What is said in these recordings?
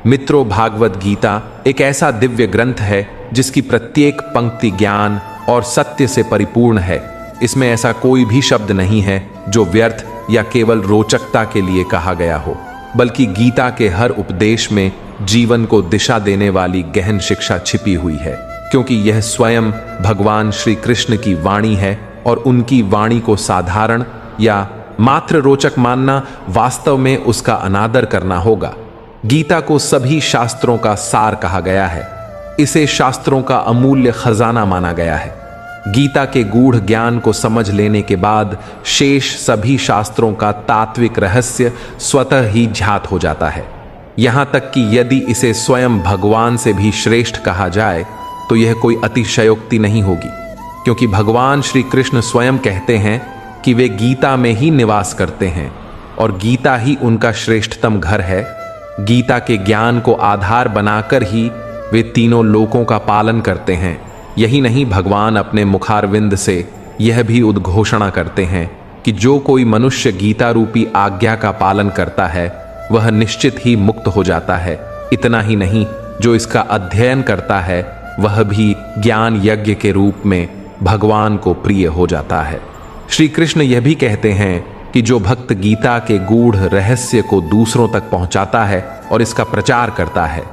मित्रों, भागवत गीता एक ऐसा दिव्य ग्रंथ है जिसकी प्रत्येक पंक्ति ज्ञान और सत्य से परिपूर्ण है। इसमें ऐसा कोई भी शब्द नहीं है जो व्यर्थ या केवल रोचकता के लिए कहा गया हो, बल्कि गीता के हर उपदेश में जीवन को दिशा देने वाली गहन शिक्षा छिपी हुई है, क्योंकि यह स्वयं भगवान श्री कृष्ण की वाणी है और उनकी वाणी को साधारण या मात्र रोचक मानना वास्तव में उसका अनादर करना होगा। गीता को सभी शास्त्रों का सार कहा गया है। इसे शास्त्रों का अमूल्य खजाना माना गया है। गीता के गूढ़ ज्ञान को समझ लेने के बाद शेष सभी शास्त्रों का तात्विक रहस्य स्वतः ही ज्ञात हो जाता है। यहां तक कि यदि इसे स्वयं भगवान से भी श्रेष्ठ कहा जाए तो यह कोई अतिशयोक्ति नहीं होगी, क्योंकि भगवान श्री कृष्ण स्वयं कहते हैं कि वे गीता में ही निवास करते हैं और गीता ही उनका श्रेष्ठतम घर है। गीता के ज्ञान को आधार बनाकर ही वे तीनों लोकों का पालन करते हैं। यही नहीं, भगवान अपने मुखारविंद से यह भी उद्घोषणा करते हैं कि जो कोई मनुष्य गीता रूपी आज्ञा का पालन करता है वह निश्चित ही मुक्त हो जाता है। इतना ही नहीं, जो इसका अध्ययन करता है वह भी ज्ञान यज्ञ के रूप में भगवान को प्रिय हो जाता है। श्री कृष्ण यह भी कहते हैं कि जो भक्त गीता के गूढ़ रहस्य को दूसरों तक पहुंचाता है और इसका प्रचार करता है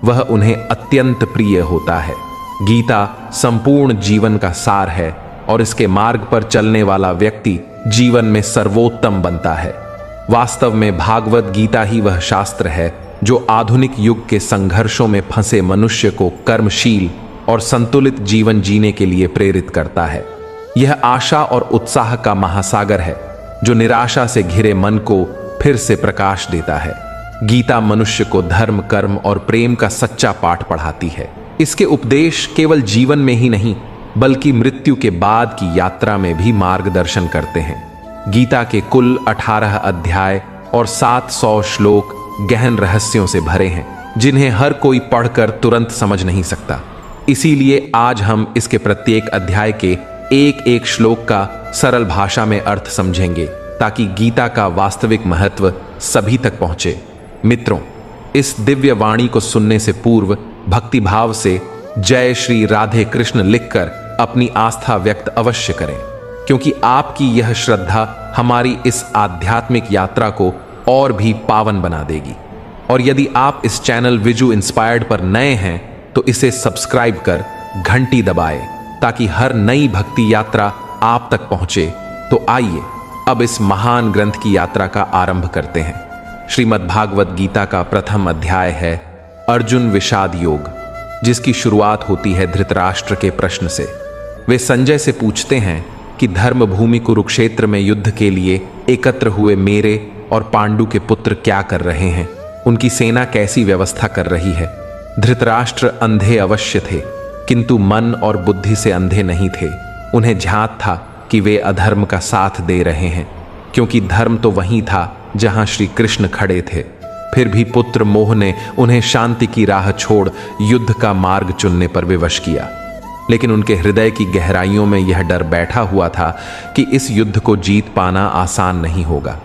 वह उन्हें अत्यंत प्रिय होता है। गीता संपूर्ण जीवन का सार है और इसके मार्ग पर चलने वाला व्यक्ति जीवन में सर्वोत्तम बनता है। वास्तव में भागवत गीता ही वह शास्त्र है जो आधुनिक युग के संघर्षों में फंसे मनुष्य को कर्मशील और संतुलित जीवन जीने के लिए प्रेरित करता है। यह आशा और उत्साह का महासागर है जो निराशा से घिरे मन को फिर से प्रकाश देता है। गीता मनुष्य को धर्म, कर्म और प्रेम का सच्चा पाठ पढ़ाती है। इसके उपदेश केवल जीवन में ही नहीं बल्कि मृत्यु के बाद की यात्रा में भी मार्गदर्शन करते हैं। गीता के कुल 18 अध्याय और 700 श्लोक गहन रहस्यों से भरे हैं जिन्हें हर कोई पढ़कर तुरंत समझ नहीं सकता। इसीलिए आज हम इसके प्रत्येक अध्याय के एक एक श्लोक का सरल भाषा में अर्थ समझेंगे ताकि गीता का वास्तविक महत्व सभी तक पहुंचे। मित्रों, इस दिव्य वाणी को सुनने से पूर्व भक्तिभाव से जय श्री राधे कृष्ण लिखकर अपनी आस्था व्यक्त अवश्य करें, क्योंकि आपकी यह श्रद्धा हमारी इस आध्यात्मिक यात्रा को और भी पावन बना देगी। और यदि आप इस चैनल विजु इंस्पायर्ड पर नए हैं तो इसे सब्सक्राइब कर घंटी दबाएं ताकि हर नई भक्ति यात्रा आप तक पहुंचे। तो आइए अब इस महान ग्रंथ की यात्रा का आरंभ करते हैं। श्रीमद् भागवत गीता का प्रथम अध्याय है अर्जुन विषाद योग, जिसकी शुरुआत होती है धृतराष्ट्र के प्रश्न से। वे संजय से पूछते हैं कि धर्मभूमि कुरुक्षेत्र में युद्ध के लिए एकत्र हुए मेरे और पांडु के पुत्र क्या कर रहे हैं, उनकी सेना कैसी व्यवस्था कर रही है। धृतराष्ट्र अंधे अवश्य थे, किंतु मन और बुद्धि से अंधे नहीं थे। उन्हें झांत था कि वे अधर्म का साथ दे रहे हैं, क्योंकि धर्म तो वहीं था जहां श्री कृष्ण खड़े थे। फिर भी पुत्र मोह ने उन्हें शांति की राह छोड़ युद्ध का मार्ग चुनने पर विवश किया। लेकिन उनके हृदय की गहराइयों में यह डर बैठा हुआ था कि इस युद्ध को जीत पाना आसान नहीं होगा।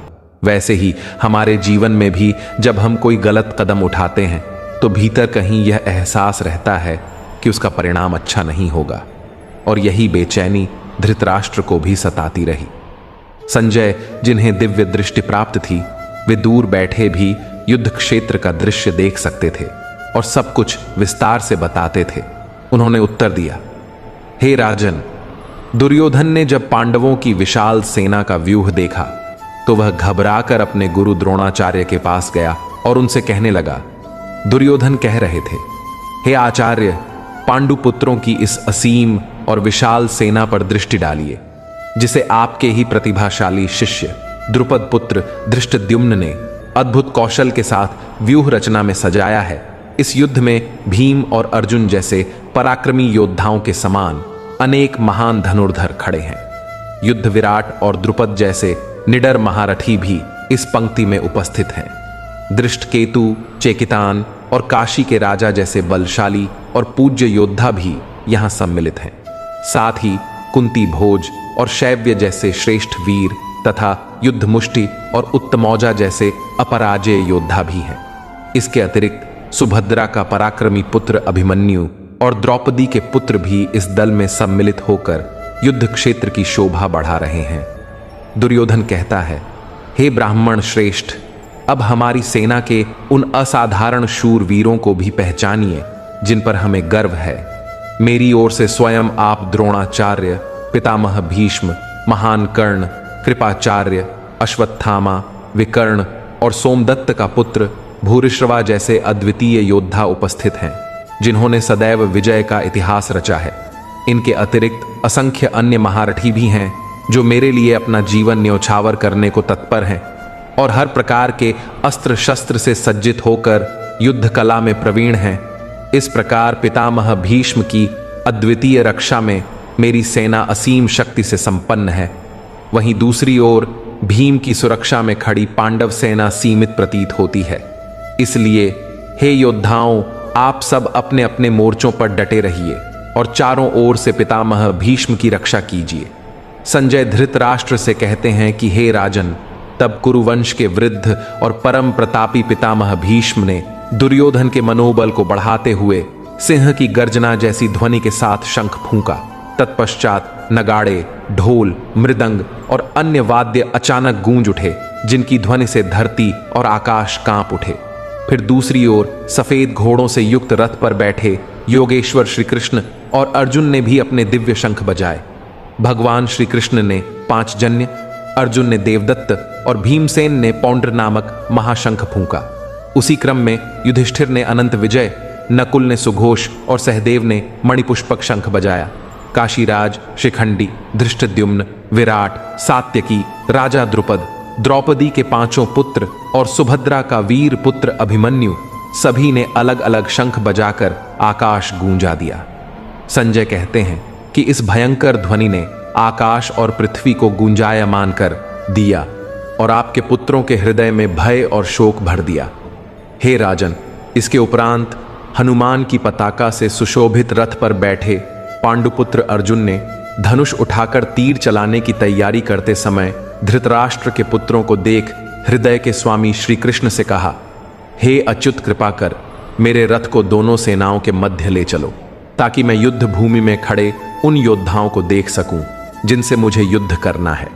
वैसे ही हमारे जीवन में भी जब हम कोई गलत कदम उठाते हैं तो भीतर कहीं यह एहसास रहता है कि उसका परिणाम अच्छा नहीं होगा, और यही बेचैनी धृतराष्ट्र को भी सताती रही। संजय, जिन्हें दिव्य दृष्टि प्राप्त थी, वे दूर बैठे भी युद्ध क्षेत्र का दृश्य देख सकते थे और सब कुछ विस्तार से बताते थे। उन्होंने उत्तर दिया, हे राजन, दुर्योधन ने जब पांडवों की विशाल सेना का व्यूह देखा तो वह घबराकर अपने गुरु द्रोणाचार्य के पास गया और उनसे कहने लगा। दुर्योधन कह रहे थे, हे आचार्य, पांडु पुत्रों की इस असीम और विशाल सेना पर दृष्टि डालिए, जिसे आपके ही प्रतिभाशाली शिष्य द्रुपद पुत्र धृष्टद्युम्न ने अद्भुत कौशल के साथ व्यूह रचना में सजाया है। इस युद्ध में भीम और अर्जुन जैसे पराक्रमी योद्धाओं के समान अनेक महान धनुर्धर खड़े हैं। युद्ध विराट और द्रुपद जैसे निडर महारथी भी इस पंक्ति में उपस्थित हैं। दृष्टकेतु, चेकितान और काशी के राजा जैसे बलशाली और पूज्य योद्धा भी यहाँ सम्मिलित हैं। साथ ही कुंती भोज और शैव्य जैसे श्रेष्ठ वीर तथा युद्ध मुष्टि और उत्तमौजा जैसे अपराजेय योद्धा भी हैं। इसके अतिरिक्त सुभद्रा का पराक्रमी पुत्र अभिमन्यु और द्रौपदी के पुत्र भी इस दल में सम्मिलित होकर युद्ध क्षेत्र की शोभा बढ़ा रहे हैं। दुर्योधन कहता है, हे ब्राह्मण श्रेष्ठ, अब हमारी सेना के उन असाधारण शूर वीरों को भी पहचानिए जिन पर हमें गर्व है। मेरी ओर से स्वयं आप द्रोणाचार्य, पितामह भीष्म, महान कर्ण, कृपाचार्य, अश्वत्थामा, विकर्ण और सोमदत्त का पुत्र भूरिश्रवा जैसे अद्वितीय योद्धा उपस्थित हैं, जिन्होंने सदैव विजय का इतिहास रचा है। इनके अतिरिक्त असंख्य अन्य महारथी भी हैं जो मेरे लिए अपना जीवन न्योछावर करने को तत्पर हैं और हर प्रकार के अस्त्र शस्त्र से सज्जित होकर युद्ध कला में प्रवीण हैं। इस प्रकार पितामह भीष्म की अद्वितीय रक्षा में मेरी सेना असीम शक्ति से संपन्न है। वहीं दूसरी ओर भीम की सुरक्षा में खड़ी पांडव सेना सीमित प्रतीत होती है। इसलिए हे योद्धाओं, आप सब अपने अपने मोर्चों पर डटे रहिए और चारों ओर से पितामह भीष्म की रक्षा कीजिए। संजय धृतराष्ट्र से कहते हैं कि हे राजन, तब कुरुवंश के वृद्ध और परम प्रतापी पितामह भीष्म ने दुर्योधन के मनोबल को बढ़ाते हुए सिंह की गर्जना जैसी ध्वनि के साथ शंख फूंका। तत्पश्चात नगाड़े, ढोल, मृदंग और अन्य वाद्य अचानक गूंज उठे, जिनकी ध्वनि से धरती और आकाश कांप उठे। फिर दूसरी ओर सफेद घोड़ों से युक्त रथ पर बैठे योगेश्वर श्री कृष्ण और अर्जुन ने भी अपने दिव्य शंख बजाए। भगवान श्री कृष्ण ने पांचजन्य, अर्जुन ने देवदत्त और भीमसेन ने पौंड्र नामक महाशंख फूंका। उसी क्रम में युधिष्ठिर ने अनंत विजय, नकुल ने सुघोष और सहदेव ने मणिपुष्पक शंख बजाया। काशीराज, शिखंडी, धृष्टद्युम्न, विराट, सात्यकी, राजा द्रुपद, द्रौपदी के पांचों पुत्र और सुभद्रा का वीर पुत्र अभिमन्यु सभी ने अलग अलग शंख बजाकर आकाश गूंजा दिया। संजय कहते हैं कि इस भयंकर ध्वनि ने आकाश और पृथ्वी को गूंजायमान कर दिया और आपके पुत्रों के हृदय में भय और शोक भर दिया। हे राजन, इसके उपरांत हनुमान की पताका से सुशोभित रथ पर बैठे पांडुपुत्र अर्जुन ने धनुष उठाकर तीर चलाने की तैयारी करते समय धृतराष्ट्र के पुत्रों को देख हृदय के स्वामी श्री कृष्ण से कहा, हे अच्युत, कृपा कर मेरे रथ को दोनों सेनाओं के मध्य ले चलो, ताकि मैं युद्ध भूमि में खड़े उन योद्धाओं को देख सकूं जिनसे मुझे युद्ध करना है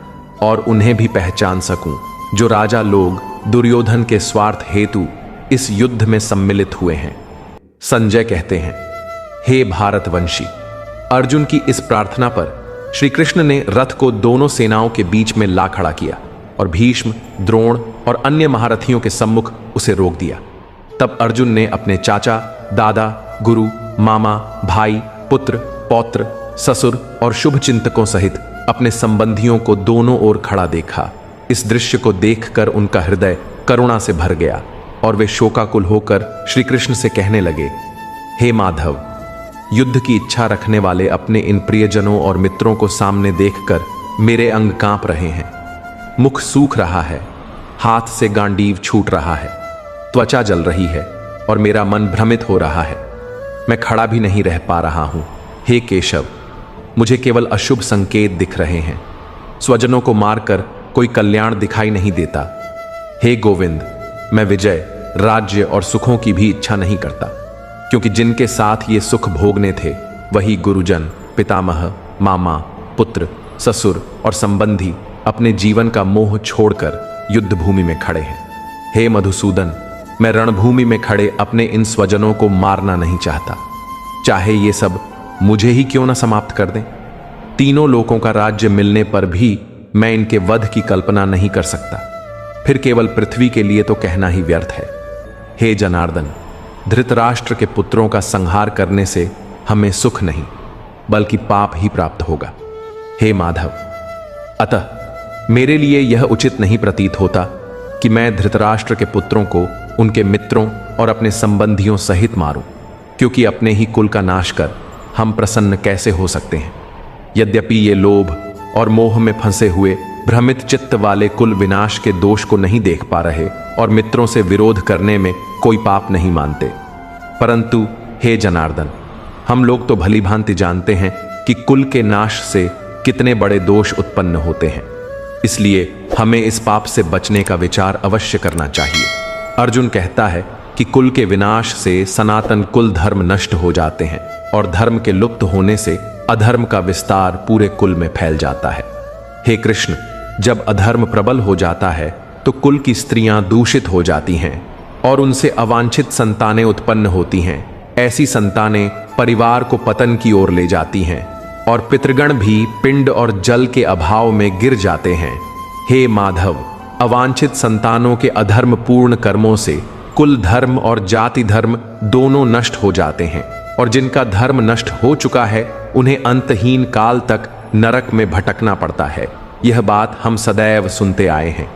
और उन्हें भी पहचान सकूं जो राजा लोग दुर्योधन के स्वार्थ हेतु इस युद्ध में सम्मिलित हुए हैं। संजय कहते हैं, हे भारतवंशी, अर्जुन की इस प्रार्थना पर श्री कृष्ण ने रथ को दोनों सेनाओं के बीच में ला खड़ा किया और भीष्म, द्रोण और अन्य महारथियों के सम्मुख उसे रोक दिया। तब अर्जुन ने अपने चाचा, दादा, गुरु, मामा, भाई, पुत्र, पौत्र, ससुर और शुभ चिंतकों सहित अपने संबंधियों को दोनों ओर खड़ा देखा। इस दृश्य को देखकर उनका हृदय करुणा से भर गया और वे शोकाकुल होकर श्री कृष्ण से कहने लगे, हे माधव, युद्ध की इच्छा रखने वाले अपने इन प्रियजनों और मित्रों को सामने देखकर मेरे अंग कांप रहे हैं, मुख सूख रहा है, हाथ से गांडीव छूट रहा है, त्वचा जल रही है और मेरा मन भ्रमित हो रहा है। मैं खड़ा भी नहीं रह पा रहा हूं। हे केशव, मुझे केवल अशुभ संकेत दिख रहे हैं। स्वजनों को मारकर कोई कल्याण दिखाई नहीं देता। हे गोविंद, मैं विजय, राज्य और सुखों की भी इच्छा नहीं करता, क्योंकि जिनके साथ ये सुख भोगने थे वही गुरुजन, पितामह, मामा, पुत्र, ससुर और संबंधी अपने जीवन का मोह छोड़कर युद्ध भूमि में खड़े हैं। हे मधुसूदन, मैं रणभूमि में खड़े अपने इन स्वजनों को मारना नहीं चाहता, चाहे ये सब मुझे ही क्यों न समाप्त कर दें। तीनों लोकों का राज्य मिलने पर भी मैं इनके वध की कल्पना नहीं कर सकता, फिर केवल पृथ्वी के लिए तो कहना ही व्यर्थ है। हे जनार्दन, धृतराष्ट्र के पुत्रों का संहार करने से हमें सुख नहीं बल्कि पाप ही प्राप्त होगा। हे माधव, अतः मेरे लिए यह उचित नहीं प्रतीत होता कि मैं धृतराष्ट्र के पुत्रों को उनके मित्रों और अपने संबंधियों सहित मारूं, क्योंकि अपने ही कुल का नाश कर हम प्रसन्न कैसे हो सकते हैं। यद्यपि ये लोभ और मोह में फंसे हुए भ्रमित चित्त वाले कुल विनाश के दोष को नहीं देख पा रहे और मित्रों से विरोध करने में कोई पाप नहीं मानते, परंतु हे जनार्दन, हम लोग तो भली भांति जानते हैं कि कुल के नाश से कितने बड़े दोष उत्पन्न होते हैं। इसलिए हमें इस पाप से बचने का विचार अवश्य करना चाहिए। अर्जुन कहता है कि कुल के विनाश से सनातन कुल धर्म नष्ट हो जाते हैं और धर्म के लुप्त होने से अधर्म का विस्तार पूरे कुल में फैल जाता है। हे कृष्ण, जब अधर्म प्रबल हो जाता है तो कुल की स्त्रियां दूषित हो जाती हैं और उनसे अवांछित संतानें उत्पन्न होती हैं। ऐसी संतानें परिवार को पतन की ओर ले जाती हैं और पितृगण भी पिंड और जल के अभाव में गिर जाते हैं। हे माधव, अवांछित संतानों के अधर्म पूर्ण कर्मों से कुल धर्म और जाति धर्म दोनों नष्ट हो जाते हैं और जिनका धर्म नष्ट हो चुका है उन्हें अंतहीन काल तक नरक में भटकना पड़ता है। यह बात हम सदैव सुनते आए हैं,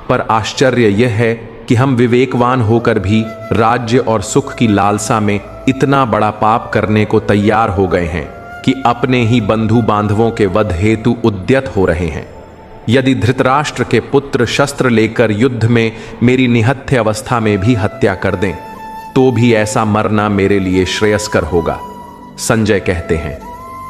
पर आश्चर्य यह है कि हम विवेकवान होकर भी राज्य और सुख की लालसा में इतना बड़ा पाप करने को तैयार हो गए हैं कि अपने ही बंधु बांधवों के वध हेतु उद्यत हो रहे हैं। यदि धृतराष्ट्र के पुत्र शस्त्र लेकर युद्ध में मेरी निहत्थे अवस्था में भी हत्या कर दें तो भी ऐसा मरना मेरे लिए श्रेयस्कर होगा। संजय कहते हैं,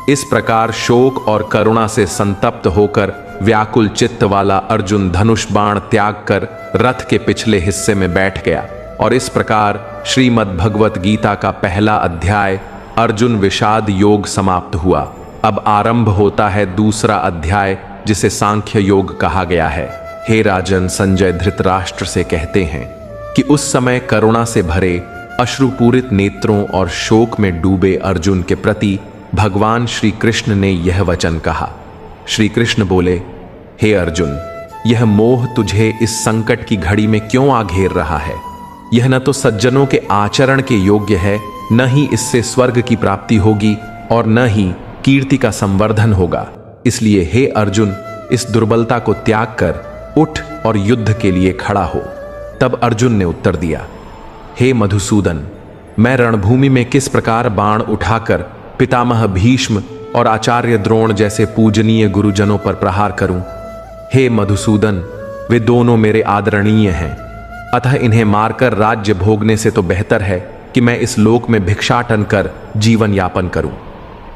इस प्रकार शोक और करुणा से संतप्त होकर व्याकुल चित्त वाला अर्जुन धनुष बाण त्याग कर रथ के पिछले हिस्से में बैठ गया और इस प्रकार श्रीमद् भगवत गीता का पहला अध्याय अर्जुन विषाद योग समाप्त हुआ। अब आरंभ होता है दूसरा अध्याय जिसे सांख्य योग कहा गया है। हे राजन, संजय धृतराष्ट्र से कहते हैं कि उस समय करुणा से भरे अश्रुपूरित नेत्रों और शोक में डूबे अर्जुन के प्रति भगवान श्री कृष्ण ने यह वचन कहा। श्री कृष्ण बोले, हे अर्जुन, यह मोह तुझे इस संकट की घड़ी में क्यों आ घेर रहा है? यह न तो सज्जनों के आचरण के योग्य है, न ही इससे स्वर्ग की प्राप्ति होगी और न ही कीर्ति का संवर्धन होगा। इसलिए हे अर्जुन, इस दुर्बलता को त्याग कर उठ और युद्ध के लिए खड़ा हो। तब अर्जुन ने उत्तर दिया, हे मधुसूदन, मैं रणभूमि में किस प्रकार बाण उठाकर पितामह भीष्म और आचार्य द्रोण जैसे पूजनीय गुरुजनों पर प्रहार करूं? हे मधुसूदन, वे दोनों मेरे आदरणीय हैं, अतः इन्हें मारकर राज्य भोगने से तो बेहतर है कि मैं इस लोक में भिक्षाटन कर जीवन यापन करूं,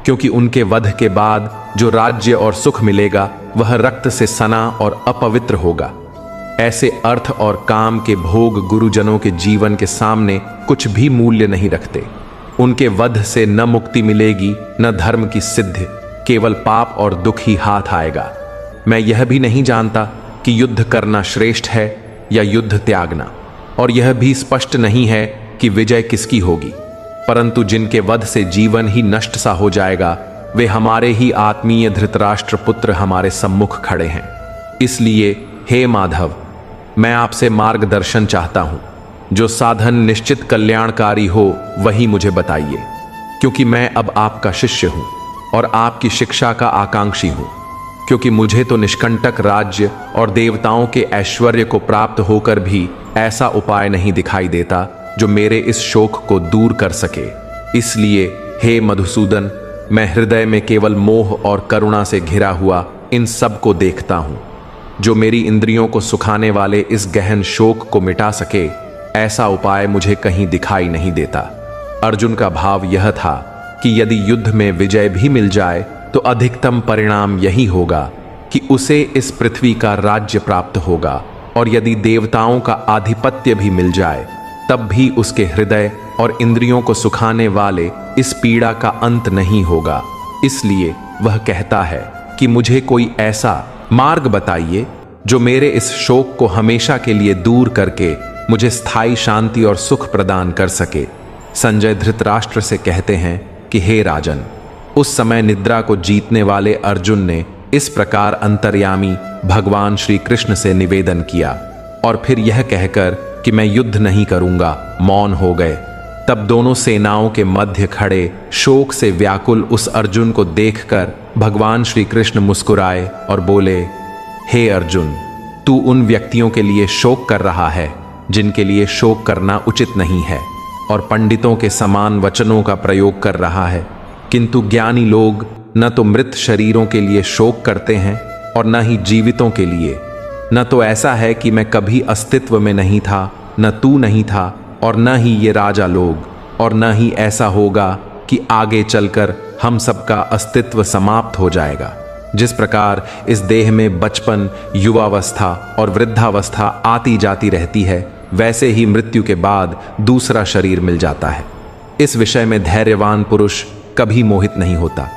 क्योंकि उनके वध के बाद जो राज्य और सुख मिलेगा वह रक्त से सना और अपवित्र होगा। ऐसे अर्थ और काम के भोग गुरुजनों के जीवन के सामने कुछ भी मूल्य नहीं रखते। उनके वध से न मुक्ति मिलेगी न धर्म की सिद्धि, केवल पाप और दुख ही हाथ आएगा। मैं यह भी नहीं जानता कि युद्ध करना श्रेष्ठ है या युद्ध त्यागना, और यह भी स्पष्ट नहीं है कि विजय किसकी होगी, परंतु जिनके वध से जीवन ही नष्ट सा हो जाएगा वे हमारे ही आत्मीय धृतराष्ट्र पुत्र हमारे सम्मुख खड़े हैं। इसलिए हे माधव, मैं आपसे मार्गदर्शन चाहता हूं। जो साधन निश्चित कल्याणकारी हो वही मुझे बताइए, क्योंकि मैं अब आपका शिष्य हूं और आपकी शिक्षा का आकांक्षी हूं। क्योंकि मुझे तो निष्कंटक राज्य और देवताओं के ऐश्वर्य को प्राप्त होकर भी ऐसा उपाय नहीं दिखाई देता जो मेरे इस शोक को दूर कर सके। इसलिए हे मधुसूदन, मैं हृदय में केवल मोह और करुणा से घिरा हुआ इन सब को देखता हूं। जो मेरी इंद्रियों को सुखाने वाले इस गहन शोक को मिटा सके, ऐसा उपाय मुझे कहीं दिखाई नहीं देता। अर्जुन का भाव यह था कि यदि युद्ध में विजय भी मिल जाए तो अधिकतम परिणाम यही होगा कि उसे इस पृथ्वी का राज्य प्राप्त होगा, और यदि देवताओं का आधिपत्य भी मिल जाए तब भी उसके हृदय और इंद्रियों को सुखाने वाले इस पीड़ा का अंत नहीं होगा। इसलिए वह कहता है कि मुझे कोई ऐसा मार्ग बताइए जो मेरे इस शोक को हमेशा के लिए दूर करके मुझे स्थायी शांति और सुख प्रदान कर सके। संजय धृतराष्ट्र से कहते हैं कि हे राजन, उस समय निद्रा को जीतने वाले अर्जुन ने इस प्रकार अंतर्यामी भगवान श्री कृष्ण से निवेदन किया और फिर यह कहकर कि मैं युद्ध नहीं करूंगा मौन हो गए। तब दोनों सेनाओं के मध्य खड़े शोक से व्याकुल उस अर्जुन को देखकर भगवान श्री कृष्ण मुस्कुराए और बोले, हे अर्जुन, तू उन व्यक्तियों के लिए शोक कर रहा है जिनके लिए शोक करना उचित नहीं है और पंडितों के समान वचनों का प्रयोग कर रहा है, किंतु ज्ञानी लोग न तो मृत शरीरों के लिए शोक करते हैं और न ही जीवितों के लिए। न तो ऐसा है कि मैं कभी अस्तित्व में नहीं था, न तू नहीं था और न ही ये राजा लोग, और न ही ऐसा होगा कि आगे चलकर हम सबका अस्तित्व समाप्त हो जाएगा। जिस प्रकार इस देह में बचपन, युवावस्था और वृद्धावस्था आती जाती रहती है, वैसे ही मृत्यु के बाद दूसरा शरीर मिल जाता है। इस विषय में धैर्यवान पुरुष कभी मोहित नहीं होता।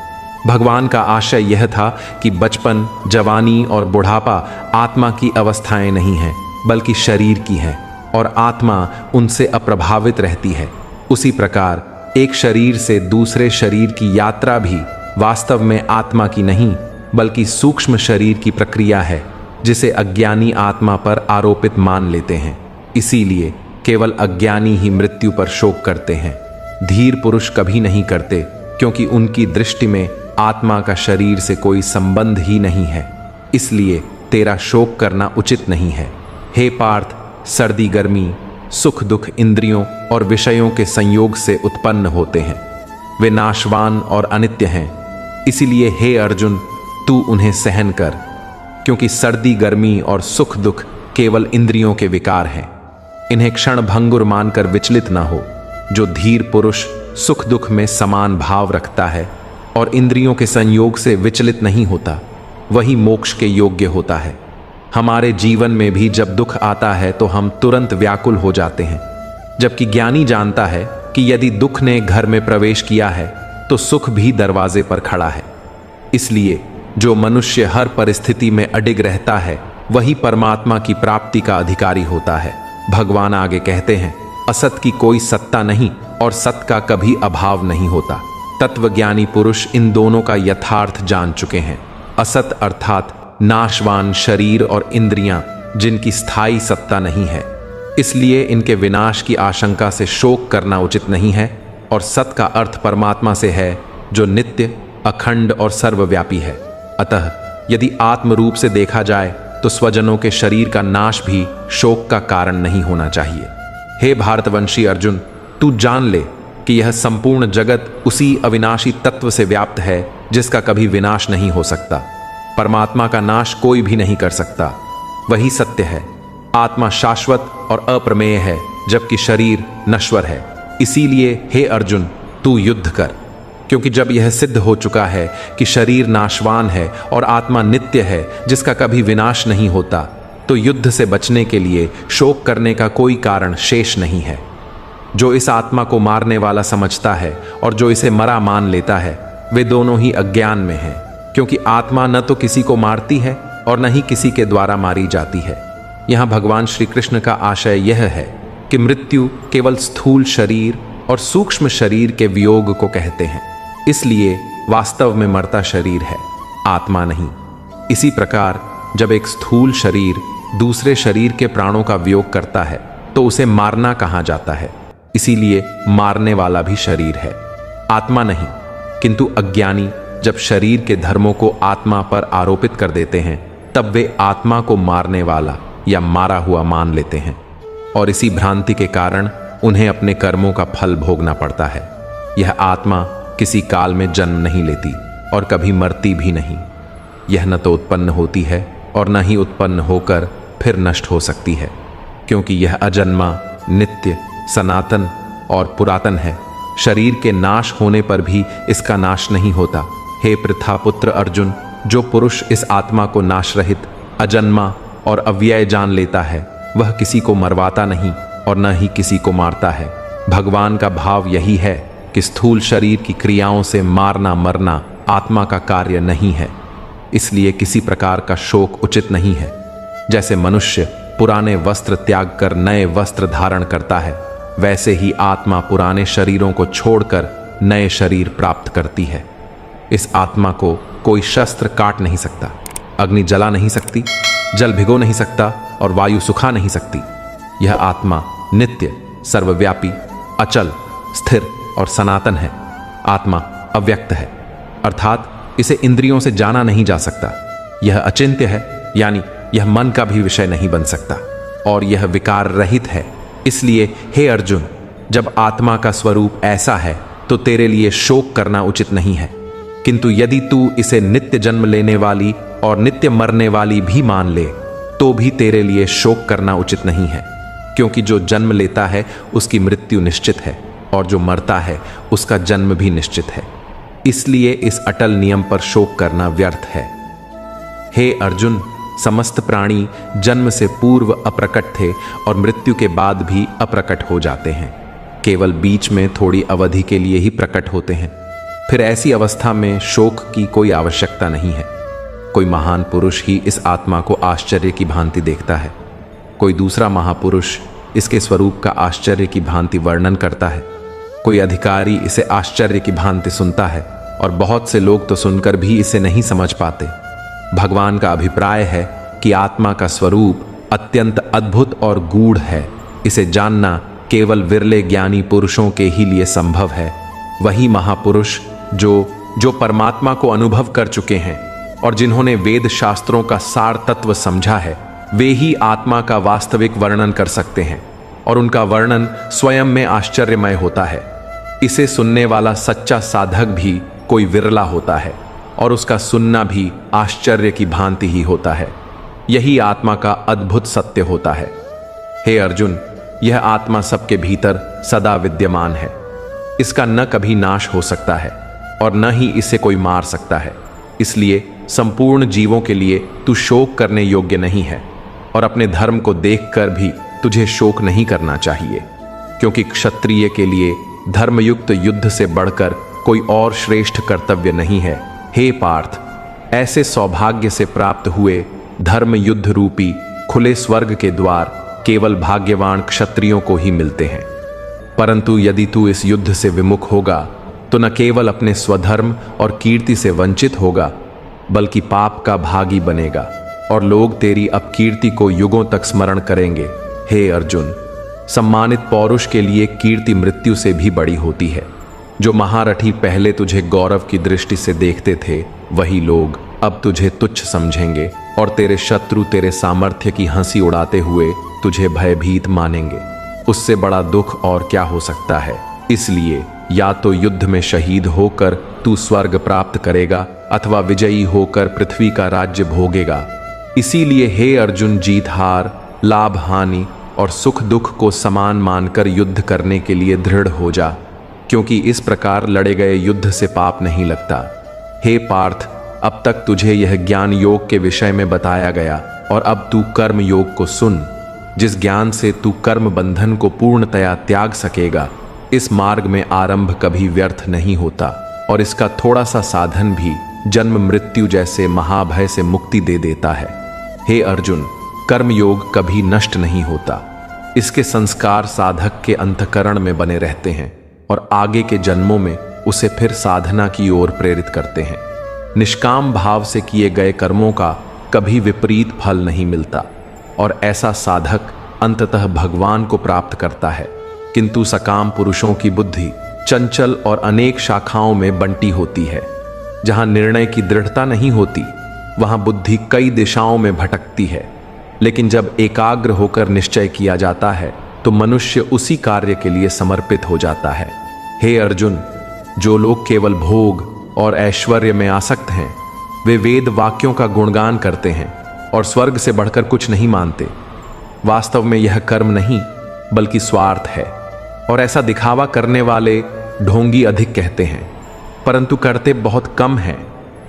भगवान का आशय यह था कि बचपन, जवानी और बुढ़ापा आत्मा की अवस्थाएं नहीं हैं, बल्कि शरीर की हैं और आत्मा उनसे अप्रभावित रहती है। उसी प्रकार एक शरीर से दूसरे शरीर की यात्रा भी वास्तव में आत्मा की नहीं, बल्कि सूक्ष्म शरीर की प्रक्रिया है, जिसे अज्ञानी आत्मा पर आरोपित मान लेते हैं। इसीलिए केवल अज्ञानी ही मृत्यु पर शोक करते हैं। धीर पुरुष कभी नहीं करते, क्योंकि उनकी दृष्टि में आत्मा का शरीर से कोई संबंध ही नहीं है। इसलिए तेरा शोक करना उचित नहीं है। हे पार्थ, सर्दी गर्मी, सुख दुख इंद्रियों और विषयों के संयोग से उत्पन्न होते हैं। वे नाशवान और अनित्य हैं। इसीलिए हे अर्जुन, तू उन्हें सहन कर, क्योंकि सर्दी गर्मी और सुख दुख केवल इंद्रियों के विकार हैं। इन्हें क्षण भंगुर मानकर विचलित न हो। जो धीर पुरुष सुख दुख में समान भाव रखता है और इंद्रियों के संयोग से विचलित नहीं होता, वही मोक्ष के योग्य होता है। हमारे जीवन में भी जब दुख आता है तो हम तुरंत व्याकुल हो जाते हैं, जबकि ज्ञानी जानता है कि यदि दुख ने घर में प्रवेश किया है तो सुख भी दरवाजे पर खड़ा है। इसलिए जो मनुष्य हर परिस्थिति में अडिग रहता है, वही परमात्मा की प्राप्ति का अधिकारी होता है। भगवान आगे कहते हैं, असत की कोई सत्ता नहीं और सत का कभी अभाव नहीं होता। तत्वज्ञानी पुरुष इन दोनों का यथार्थ जान चुके हैं। असत अर्थात नाशवान शरीर और इंद्रियां, जिनकी स्थायी सत्ता नहीं है, इसलिए इनके विनाश की आशंका से शोक करना उचित नहीं है। और सत का अर्थ परमात्मा से है, जो नित्य, अखंड और सर्वव्यापी है। अतः यदि आत्म रूप से देखा जाए तो स्वजनों के शरीर का नाश भी शोक का कारण नहीं होना चाहिए। हे भारतवंशी अर्जुन, तू जान ले कि यह संपूर्ण जगत उसी अविनाशी तत्व से व्याप्त है, जिसका कभी विनाश नहीं हो सकता। परमात्मा का नाश कोई भी नहीं कर सकता। वही सत्य है। आत्मा शाश्वत और अप्रमेय है, जबकि शरीर नश्वर है। इसीलिए हे अर्जुन, तू युद्ध कर, क्योंकि जब यह सिद्ध हो चुका है कि शरीर नाशवान है और आत्मा नित्य है, जिसका कभी विनाश नहीं होता, तो युद्ध से बचने के लिए शोक करने का कोई कारण शेष नहीं है। जो इस आत्मा को मारने वाला समझता है और जो इसे मरा मान लेता है, वे दोनों ही अज्ञान में हैं, क्योंकि आत्मा न तो किसी को मारती है और न ही किसी के द्वारा मारी जाती है। यहाँ भगवान श्री कृष्ण का आशय यह है कि मृत्यु केवल स्थूल शरीर और सूक्ष्म शरीर के वियोग को कहते हैं। इसलिए वास्तव में मरता शरीर है, आत्मा नहीं। इसी प्रकार जब एक स्थूल शरीर दूसरे शरीर के प्राणों का वियोग करता है तो उसे मारना कहा जाता है। इसीलिए मारने वाला भी शरीर है, आत्मा नहीं। किंतु अज्ञानी जब शरीर के धर्मों को आत्मा पर आरोपित कर देते हैं, तब वे आत्मा को मारने वाला या मारा हुआ मान लेते हैं, और इसी भ्रांति के कारण उन्हें अपने कर्मों का फल भोगना पड़ता है। यह आत्मा किसी काल में जन्म नहीं लेती और कभी मरती भी नहीं। यह न तो उत्पन्न होती है और न ही उत्पन्न होकर फिर नष्ट हो सकती है, क्योंकि यह अजन्मा, नित्य, सनातन और पुरातन है। शरीर के नाश होने पर भी इसका नाश नहीं होता। हे पृथापुत्र अर्जुन, जो पुरुष इस आत्मा को नाश रहित, अजन्मा और अव्यय जान लेता है, वह किसी को मरवाता नहीं और न ही किसी को मारता है। भगवान का भाव यही है कि स्थूल शरीर की क्रियाओं से मारना मरना आत्मा का कार्य नहीं है। इसलिए किसी प्रकार का शोक उचित नहीं है। जैसे मनुष्य पुराने वस्त्र त्याग कर नए वस्त्र धारण करता है, वैसे ही आत्मा पुराने शरीरों को छोड़कर नए शरीर प्राप्त करती है। इस आत्मा को कोई शस्त्र काट नहीं सकता, अग्नि जला नहीं सकती, जल भिगो नहीं सकता और वायु सुखा नहीं सकती। यह आत्मा नित्य, सर्वव्यापी, अचल, स्थिर और सनातन है। आत्मा अव्यक्त है, अर्थात इसे इंद्रियों से जाना नहीं जा सकता। यह अचिंत्य है, यानी यह मन का भी विषय नहीं बन सकता, और यह विकार रहित है। इसलिए हे अर्जुन, जब आत्मा का स्वरूप ऐसा है तो तेरे लिए शोक करना उचित नहीं है। किंतु यदि तू इसे नित्य जन्म लेने वाली और नित्य मरने वाली भी मान ले, तो भी तेरे लिए शोक करना उचित नहीं है, क्योंकि जो जन्म लेता है उसकी मृत्यु निश्चित है, और जो मरता है उसका जन्म भी निश्चित है। इसलिए इस अटल नियम पर शोक करना व्यर्थ है। हे अर्जुन, समस्त प्राणी जन्म से पूर्व अप्रकट थे और मृत्यु के बाद भी अप्रकट हो जाते हैं, केवल बीच में थोड़ी अवधि के लिए ही प्रकट होते हैं। फिर ऐसी अवस्था में शोक की कोई आवश्यकता नहीं है। कोई महान पुरुष ही इस आत्मा को आश्चर्य की भांति देखता है, कोई दूसरा महापुरुष इसके स्वरूप का आश्चर्य की भांति वर्णन करता है, कोई अधिकारी इसे आश्चर्य की भांति सुनता है और बहुत से लोग तो सुनकर भी इसे नहीं समझ पाते। भगवान का अभिप्राय है कि आत्मा का स्वरूप अत्यंत अद्भुत और गूढ़ है। इसे जानना केवल विरले ज्ञानी पुरुषों के ही लिए संभव है। वही महापुरुष जो परमात्मा को अनुभव कर चुके हैं और जिन्होंने वेद शास्त्रों का सार तत्व समझा है, वे ही आत्मा का वास्तविक वर्णन कर सकते हैं और उनका वर्णन स्वयं में आश्चर्यमय होता है। इसे सुनने वाला सच्चा साधक भी कोई विरला होता है और उसका सुनना भी आश्चर्य की भांति ही होता है। यही आत्मा का अद्भुत सत्य होता है। हे अर्जुन, यह आत्मा सबके भीतर सदा विद्यमान है। इसका न कभी नाश हो सकता है और न ही इसे कोई मार सकता है। इसलिए संपूर्ण जीवों के लिए तू शोक करने योग्य नहीं है और अपने धर्म को देखकर भी तुझे शोक नहीं करना चाहिए, क्योंकि क्षत्रिय के लिए धर्मयुक्त युद्ध से बढ़कर कोई और श्रेष्ठ कर्तव्य नहीं है। हे पार्थ, ऐसे सौभाग्य से प्राप्त हुए धर्म युद्ध रूपी खुले स्वर्ग के द्वार केवल भाग्यवान क्षत्रियों को ही मिलते हैं। परंतु यदि तू इस युद्ध से विमुख होगा तो न केवल अपने स्वधर्म और कीर्ति से वंचित होगा, बल्कि पाप का भागी बनेगा और लोग तेरी अपकीर्ति को युगों तक स्मरण करेंगे। हे अर्जुन, सम्मानित पौरुष के लिए कीर्ति मृत्यु से भी बड़ी होती है। जो महारथी पहले तुझे गौरव की दृष्टि से देखते थे, वही लोग अब तुझे तुच्छ समझेंगे और तेरे शत्रु तेरे सामर्थ्य की हंसी उड़ाते हुए तुझे भयभीत मानेंगे। उससे बड़ा दुख और क्या हो सकता है। इसलिए या तो युद्ध में शहीद होकर तू स्वर्ग प्राप्त करेगा अथवा विजयी होकर पृथ्वी का राज्य भोगेगा। इसीलिए हे अर्जुन, जीत हार, लाभ हानि और सुख दुख को समान मानकर युद्ध करने के लिए दृढ़ हो जा, क्योंकि इस प्रकार लड़े गए युद्ध से पाप नहीं लगता। हे पार्थ, अब तक तुझे यह ज्ञान योग के विषय में बताया गया और अब तू कर्म योग को सुन, जिस ज्ञान से तू कर्म बंधन को पूर्णतया त्याग सकेगा। इस मार्ग में आरंभ कभी व्यर्थ नहीं होता और इसका थोड़ा सा साधन भी जन्म मृत्यु जैसे महाभय से मुक्ति दे देता है। हे अर्जुन, कर्म योग कभी नष्ट नहीं होता। इसके संस्कार साधक के अंतःकरण में बने रहते हैं और आगे के जन्मों में उसे फिर साधना की ओर प्रेरित करते हैं। निष्काम भाव से किए गए कर्मों का कभी विपरीत फल नहीं मिलता और ऐसा साधक अंततः भगवान को प्राप्त करता है। किंतु सकाम पुरुषों की बुद्धि चंचल और अनेक शाखाओं में बंटी होती है। जहां निर्णय की दृढ़ता नहीं होती, वहां बुद्धि कई दिशाओं में भटकती है। लेकिन जब एकाग्र होकर निश्चय किया जाता है तो मनुष्य उसी कार्य के लिए समर्पित हो जाता है। हे अर्जुन, जो लोग केवल भोग और ऐश्वर्य में आसक्त हैं, वे वेद वाक्यों का गुणगान करते हैं और स्वर्ग से बढ़कर कुछ नहीं मानते। वास्तव में यह कर्म नहीं बल्कि स्वार्थ है और ऐसा दिखावा करने वाले ढोंगी अधिक कहते हैं, परंतु करते बहुत कम हैं।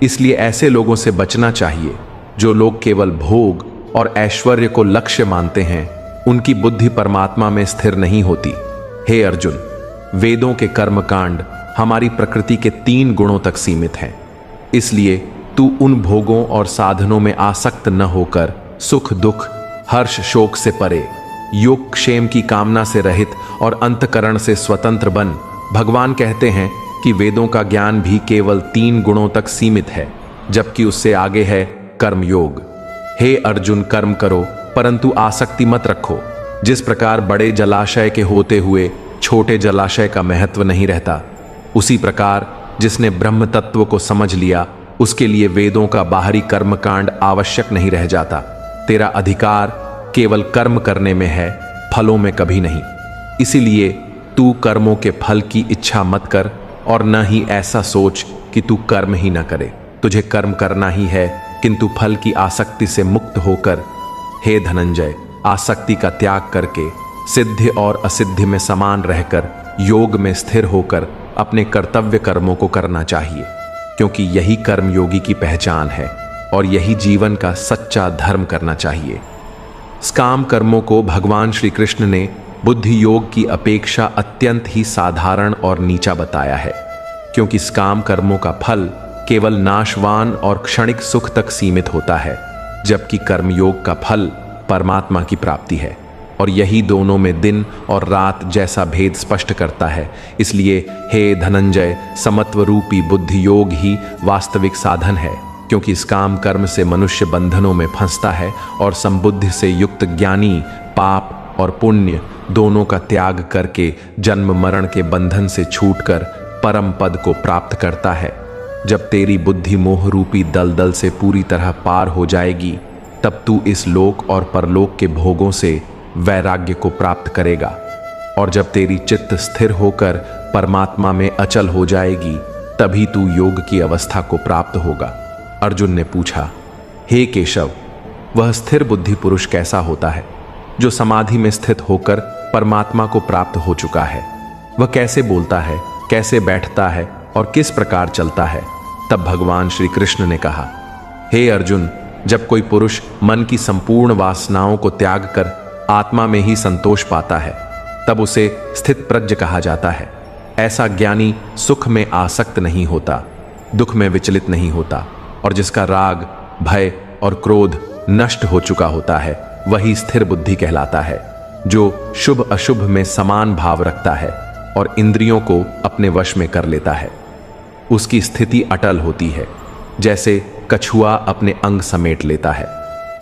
इसलिए ऐसे लोगों से बचना चाहिए। जो लोग केवल भोग और ऐश्वर्य को लक्ष्य मानते हैं, उनकी बुद्धि परमात्मा में स्थिर नहीं होती। हे अर्जुन, वेदों के कर्मकांड हमारी प्रकृति के 3 गुणों तक सीमित हैं। इसलिए तू उन भोगों और साधनों में आसक्त न होकर सुख दुख, हर्ष शोक से परे, योग क्षेम की कामना से रहित और अंतकरण से स्वतंत्र बन। भगवान कहते हैं कि वेदों का ज्ञान भी केवल 3 गुणों तक सीमित है, जबकि उससे आगे है कर्मयोग। हे अर्जुन, कर्म करो परंतु आसक्ति मत रखो। जिस प्रकार बड़े जलाशय के होते हुए छोटे जलाशय का महत्व नहीं रहता, उसी प्रकार जिसने ब्रह्म तत्व को समझ लिया, उसके लिए वेदों का बाहरी कर्मकांड आवश्यक नहीं रह जाता। तेरा अधिकार केवल कर्म करने में है, फलों में कभी नहीं। इसीलिए तू कर्मों के फल की इच्छा मत कर और न ही ऐसा सोच कि तू कर्म ही न करे। तुझे कर्म करना ही है, किंतु फल की आसक्ति से मुक्त होकर। हे धनंजय, आसक्ति का त्याग करके सिद्धि और असिद्धि में समान रहकर योग में स्थिर होकर अपने कर्तव्य कर्मों को करना चाहिए, क्योंकि यही कर्मयोगी की पहचान है। और यही जीवन का सच्चा धर्म करना चाहिए। स्काम कर्मों को भगवान श्री कृष्ण ने बुद्धि योग की अपेक्षा अत्यंत ही साधारण और नीचा बताया है, क्योंकि स्काम कर्मों का फल केवल नाशवान और क्षणिक सुख तक सीमित होता है, जबकि कर्मयोग का फल परमात्मा की प्राप्ति है। और यही दोनों में दिन और रात जैसा भेद स्पष्ट करता है। इसलिए हे धनंजय, समत्व रूपी बुद्धि योग ही वास्तविक साधन है, क्योंकि इस काम कर्म से मनुष्य बंधनों में फंसता है और संबुद्धि से युक्त ज्ञानी पाप और पुण्य दोनों का त्याग करके जन्म मरण के बंधन से छूटकर परम पद को प्राप्त करता है। जब तेरी बुद्धि मोह रूपी दलदल से पूरी तरह पार हो जाएगी, तब तू इस लोक और परलोक के भोगों से वैराग्य को प्राप्त करेगा। और जब तेरी चित्त स्थिर होकर परमात्मा में अचल हो जाएगी, तभी तू योग की अवस्था को प्राप्त होगा। अर्जुन ने पूछा, हे केशव, वह स्थिर बुद्धि पुरुष कैसा होता है जो समाधि में स्थित होकर परमात्मा को प्राप्त हो चुका है? वह कैसे बोलता है, कैसे बैठता है और किस प्रकार चलता है? तब भगवान श्री कृष्ण ने कहा, हे अर्जुन, जब कोई पुरुष मन की संपूर्ण वासनाओं को त्याग कर आत्मा में ही संतोष पाता है, तब उसे स्थित प्रज्ञ कहा जाता है। ऐसा ज्ञानी सुख में आसक्त नहीं होता, दुख में विचलित नहीं होता, और जिसका राग, भय और क्रोध नष्ट हो चुका होता है, वही स्थिर बुद्धि कहलाता है, जो शुभ अशुभ में समान भाव रखता है और इंद्रियों को अपने वश में कर लेता है। उसकी स्थिति अटल होती है, जैसे कछुआ अपने अंग समेट लेता है।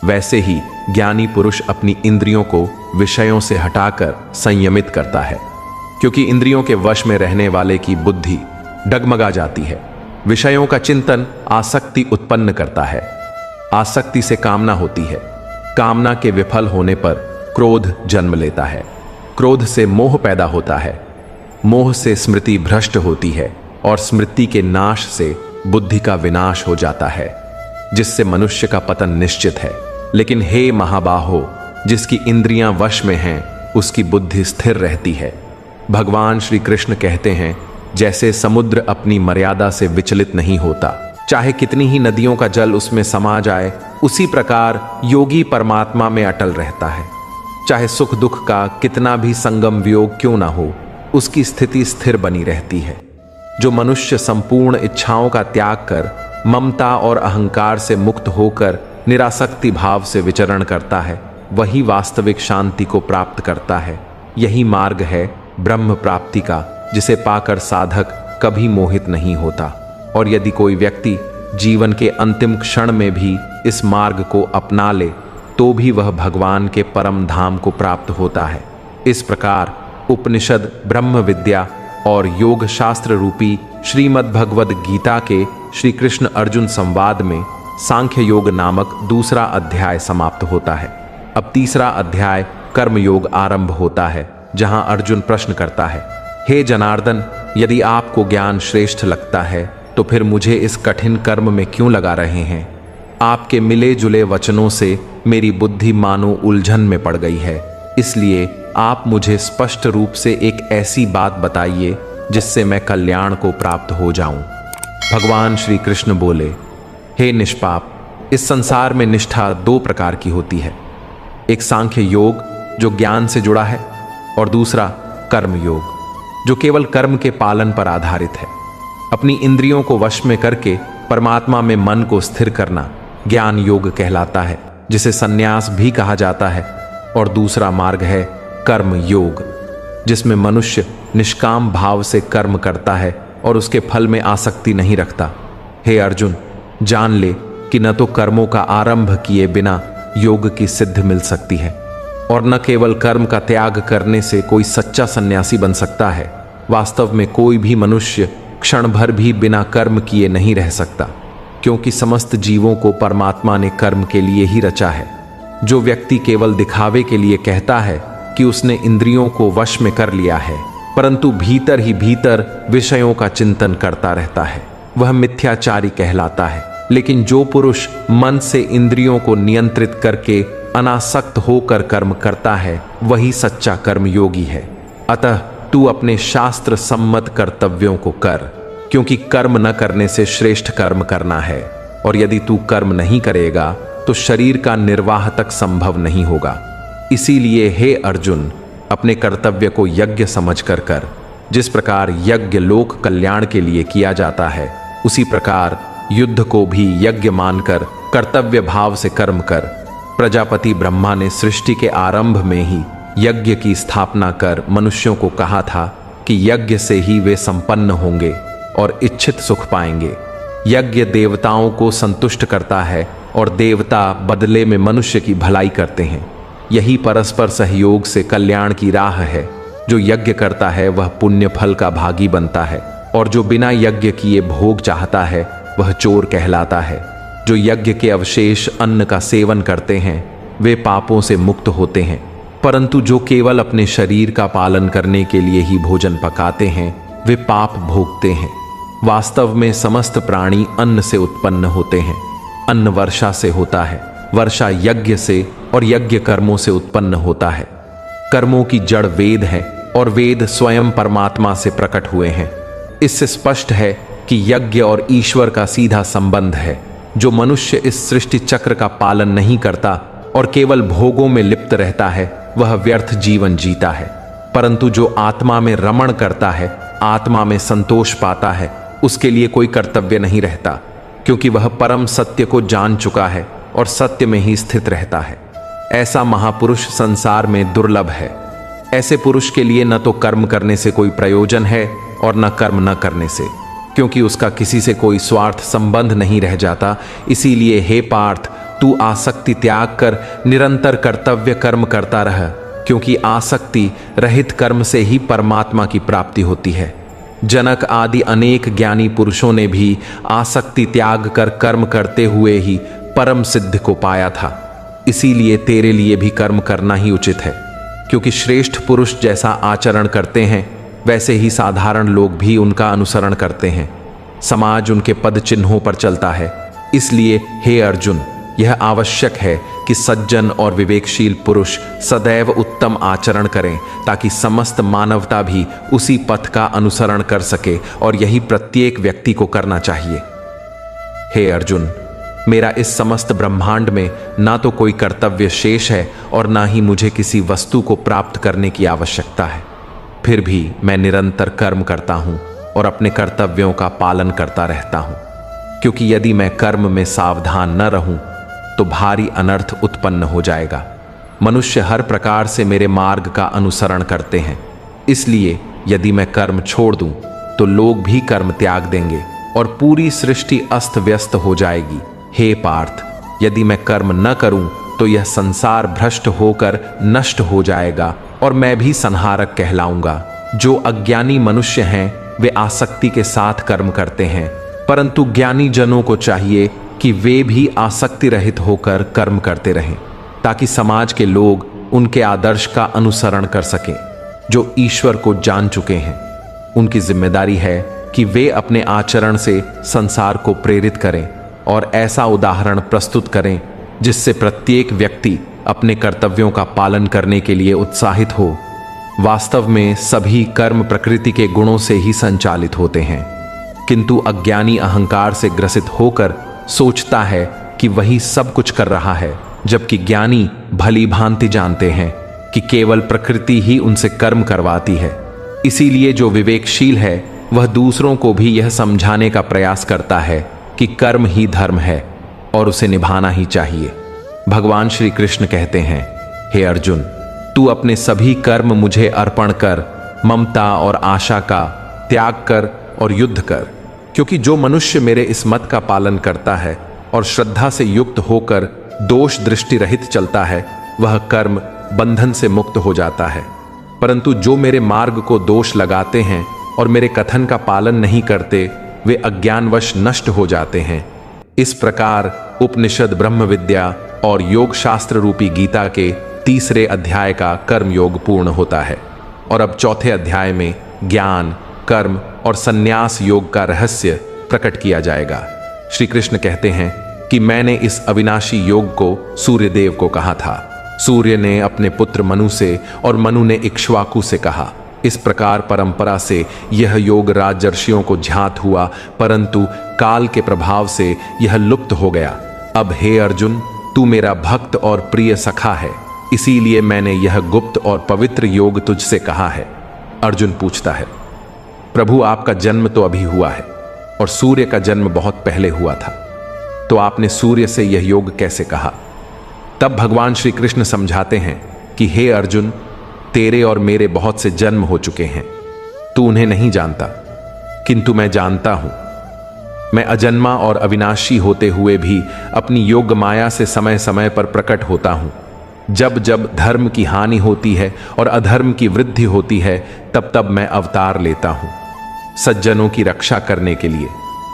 वैसे ही ज्ञानी पुरुष अपनी इंद्रियों को विषयों से हटाकर संयमित करता है, क्योंकि इंद्रियों के वश में रहने वाले की बुद्धि डगमगा जाती है। विषयों का चिंतन आसक्ति उत्पन्न करता है, आसक्ति से कामना होती है, कामना के विफल होने पर क्रोध जन्म लेता है, क्रोध से मोह पैदा होता है, मोह से स्मृति भ्रष्ट होती है और स्मृति के नाश से बुद्धि का विनाश हो जाता है, जिससे मनुष्य का पतन निश्चित है। लेकिन हे महाबाहो, जिसकी इंद्रियां वश में हैं, उसकी बुद्धि स्थिर रहती है। भगवान श्री कृष्ण कहते हैं, जैसे समुद्र अपनी मर्यादा से विचलित नहीं होता, चाहे कितनी ही नदियों का जल उसमें समा जाए, उसी प्रकार योगी परमात्मा में अटल रहता है। चाहे सुख दुख का कितना भी संगम वियोग क्यों ना हो, उसकी स्थिति स्थिर बनी रहती है। जो मनुष्य संपूर्ण इच्छाओं का त्याग कर ममता और अहंकार से मुक्त होकर निरासक्ति भाव से विचरण करता है, वही वास्तविक शांति को प्राप्त करता है। यही मार्ग है ब्रह्म प्राप्ति का, जिसे पाकर साधक कभी मोहित नहीं होता। और यदि कोई व्यक्ति जीवन के अंतिम क्षण में भी इस मार्ग को अपना ले, तो भी वह भगवान के परम धाम को प्राप्त होता है। इस प्रकार उपनिषद, ब्रह्म विद्या और योग शास्त्र रूपी श्रीमद् भगवद गीता के श्री कृष्ण अर्जुन संवाद में सांख्य योग नामक दूसरा अध्याय समाप्त होता है। अब तीसरा अध्याय कर्म योग आरंभ होता है, जहां अर्जुन प्रश्न करता है, हे जनार्दन, यदि आपको ज्ञान श्रेष्ठ लगता है तो फिर मुझे इस कठिन कर्म में क्यों लगा रहे हैं? आपके मिले जुले वचनों से मेरी बुद्धि मानो उलझन में पड़ गई है। इसलिए आप मुझे स्पष्ट रूप से एक ऐसी बात बताइए जिससे मैं कल्याण को प्राप्त हो जाऊं। भगवान श्री कृष्ण बोले, हे निष्पाप, इस संसार में निष्ठा दो प्रकार की होती है। एक सांख्य योग जो ज्ञान से जुड़ा है, और दूसरा कर्म योग जो केवल कर्म के पालन पर आधारित है। अपनी इंद्रियों को वश में करके परमात्मा में मन को स्थिर करना ज्ञान योग कहलाता है, जिसे संन्यास भी कहा जाता है। और दूसरा मार्ग है कर्म योग, जिसमें मनुष्य निष्काम भाव से कर्म करता है और उसके फल में आसक्ति नहीं रखता। हे अर्जुन, जान ले कि न तो कर्मों का आरंभ किए बिना योग की सिद्धि मिल सकती है, और न केवल कर्म का त्याग करने से कोई सच्चा सन्यासी बन सकता है। वास्तव में कोई भी मनुष्य क्षण भर भी बिना कर्म किए नहीं रह सकता, क्योंकि समस्त जीवों को परमात्मा ने कर्म के लिए ही रचा है। जो व्यक्ति केवल दिखावे के लिए कहता है कि उसने इंद्रियों को वश में कर लिया है, परंतु भीतर ही भीतर विषयों का चिंतन करता रहता है, वह मिथ्याचारी कहलाता है। लेकिन जो पुरुष मन से इंद्रियों को नियंत्रित करके अनासक्त होकर कर्म करता है, वही सच्चा कर्म योगी है। अतः तू अपने शास्त्र सम्मत कर्तव्यों को कर, क्योंकि कर्म न करने से श्रेष्ठ कर्म करना है। और यदि तू कर्म नहीं करेगा तो शरीर का निर्वाह तक संभव नहीं होगा। इसीलिए हे अर्जुन, अपने कर्तव्य को यज्ञ समझकर कर। जिस प्रकार यज्ञ लोक कल्याण के लिए किया जाता है, उसी प्रकार युद्ध को भी यज्ञ मानकर कर्तव्य भाव से कर्म कर। प्रजापति ब्रह्मा ने सृष्टि के आरंभ में ही यज्ञ की स्थापना कर मनुष्यों को कहा था कि यज्ञ से ही वे संपन्न होंगे और इच्छित सुख पाएंगे। यज्ञ देवताओं को संतुष्ट करता है और देवता बदले में मनुष्य की भलाई करते हैं। यही परस्पर सहयोग से कल्याण की राह है। जो यज्ञ करता है वह पुण्य फल का भागी बनता है, और जो बिना यज्ञ किए भोग चाहता है वह चोर कहलाता है। जो यज्ञ के अवशेष अन्न का सेवन करते हैं वे पापों से मुक्त होते हैं, परंतु जो केवल अपने शरीर का पालन करने के लिए ही भोजन पकाते हैं वे पाप भोगते हैं। वास्तव में समस्त प्राणी अन्न से उत्पन्न होते हैं। अन्न वर्षा से होता है, वर्षा यज्ञ से और यज्ञ कर्मों से उत्पन्न होता है। कर्मों की जड़ वेद है और वेद स्वयं परमात्मा से प्रकट हुए हैं। इससे स्पष्ट है कि यज्ञ और ईश्वर का सीधा संबंध है। जो मनुष्य इस सृष्टि चक्र का पालन नहीं करता और केवल भोगों में लिप्त रहता है वह व्यर्थ जीवन जीता है, परंतु जो आत्मा में रमण करता है, आत्मा में संतोष पाता है, उसके लिए कोई कर्तव्य नहीं रहता, क्योंकि वह परम सत्य को जान चुका है और सत्य में ही स्थित रहता है। ऐसा महापुरुष संसार में दुर्लभ है। ऐसे पुरुष के लिए न तो कर्म करने से कोई प्रयोजन है और न कर्म न करने से, क्योंकि उसका किसी से कोई स्वार्थ संबंध नहीं रह जाता। इसीलिए हे पार्थ, तू आसक्ति त्याग कर निरंतर कर्तव्य कर्म करता रह, क्योंकि आसक्ति रहित कर्म से ही परमात्मा की प्राप्ति होती है। जनक आदि अनेक ज्ञानी पुरुषों ने भी आसक्ति त्याग कर कर्म करते हुए ही परम सिद्ध को पाया था। इसीलिए तेरे लिए भी कर्म करना ही उचित है, क्योंकि श्रेष्ठ पुरुष जैसा आचरण करते हैं वैसे ही साधारण लोग भी उनका अनुसरण करते हैं। समाज उनके पद चिन्हों पर चलता है। इसलिए हे अर्जुन, यह आवश्यक है कि सज्जन और विवेकशील पुरुष सदैव उत्तम आचरण करें, ताकि समस्त मानवता भी उसी पथ का अनुसरण कर सके, और यही प्रत्येक व्यक्ति को करना चाहिए। हे अर्जुन, मेरा इस समस्त ब्रह्मांड में ना तो कोई कर्तव्य शेष है और ना ही मुझे किसी वस्तु को प्राप्त करने की आवश्यकता है। फिर भी मैं निरंतर कर्म करता हूं और अपने कर्तव्यों का पालन करता रहता हूं, क्योंकि यदि मैं कर्म में सावधान न रहूं तो भारी अनर्थ उत्पन्न हो जाएगा। मनुष्य हर प्रकार से मेरे मार्ग का अनुसरण करते हैं, इसलिए यदि मैं कर्म छोड़ दूं तो लोग भी कर्म त्याग देंगे और पूरी सृष्टि अस्त व्यस्त हो जाएगी। हे पार्थ, यदि मैं कर्म न करूं तो यह संसार भ्रष्ट होकर नष्ट हो जाएगा और मैं भी संहारक कहलाऊंगा। जो अज्ञानी मनुष्य हैं वे आसक्ति के साथ कर्म करते हैं, परंतु ज्ञानी जनों को चाहिए कि वे भी आसक्ति रहित होकर कर्म करते रहें, ताकि समाज के लोग उनके आदर्श का अनुसरण कर सकें। जो ईश्वर को जान चुके हैं उनकी जिम्मेदारी है कि वे अपने आचरण से संसार को प्रेरित करें और ऐसा उदाहरण प्रस्तुत करें जिससे प्रत्येक व्यक्ति अपने कर्तव्यों का पालन करने के लिए उत्साहित हो। वास्तव में सभी कर्म प्रकृति के गुणों से ही संचालित होते हैं, किंतु अज्ञानी अहंकार से ग्रसित होकर सोचता है कि वही सब कुछ कर रहा है, जबकि ज्ञानी भली भांति जानते हैं कि केवल प्रकृति ही उनसे कर्म करवाती है। इसीलिए जो विवेकशील है वह दूसरों को भी यह समझाने का प्रयास करता है कि कर्म ही धर्म है और उसे निभाना ही चाहिए। भगवान श्री कृष्ण कहते हैं, हे अर्जुन, तू अपने सभी कर्म मुझे अर्पण कर, ममता और आशा का त्याग कर और युद्ध कर, क्योंकि जो मनुष्य मेरे इस मत का पालन करता है और श्रद्धा से युक्त होकर दोष दृष्टि रहित चलता है वह कर्म बंधन से मुक्त हो जाता है। परंतु जो मेरे मार्ग को दोष लगाते हैं और मेरे कथन का पालन नहीं करते वे अज्ञानवश नष्ट हो जाते हैं। इस प्रकार उपनिषद ब्रह्म विद्या और योग शास्त्र रूपी गीता के तीसरे अध्याय का कर्म योग पूर्ण होता है, और अब चौथे अध्याय में ज्ञान, कर्म और संन्यास योग का रहस्य प्रकट किया जाएगा। श्री कृष्ण कहते हैं कि मैंने इस अविनाशी योग को सूर्यदेव को कहा था। सूर्य ने अपने पुत्र मनु से और मनु ने इक्ष्वाकु से कहा। इस प्रकार परंपरा से यह योग राजर्षियों को ज्ञात हुआ, परंतु काल के प्रभाव से यह लुप्त हो गया। अब हे अर्जुन, तू मेरा भक्त और प्रिय सखा है, इसीलिए मैंने यह गुप्त और पवित्र योग तुझसे कहा है। अर्जुन पूछता है, प्रभु आपका जन्म तो अभी हुआ है और सूर्य का जन्म बहुत पहले हुआ था, तो आपने सूर्य से यह योग कैसे कहा? तब भगवान श्री कृष्ण समझाते हैं कि हे अर्जुन, तेरे और मेरे बहुत से जन्म हो चुके हैं, तू उन्हें नहीं जानता, किंतु मैं जानता हूं। मैं अजन्मा और अविनाशी होते हुए भी अपनी योग माया से समय समय पर प्रकट होता हूं। जब जब धर्म की हानि होती है और अधर्म की वृद्धि होती है, तब तब मैं अवतार लेता हूं। सज्जनों की रक्षा करने के लिए,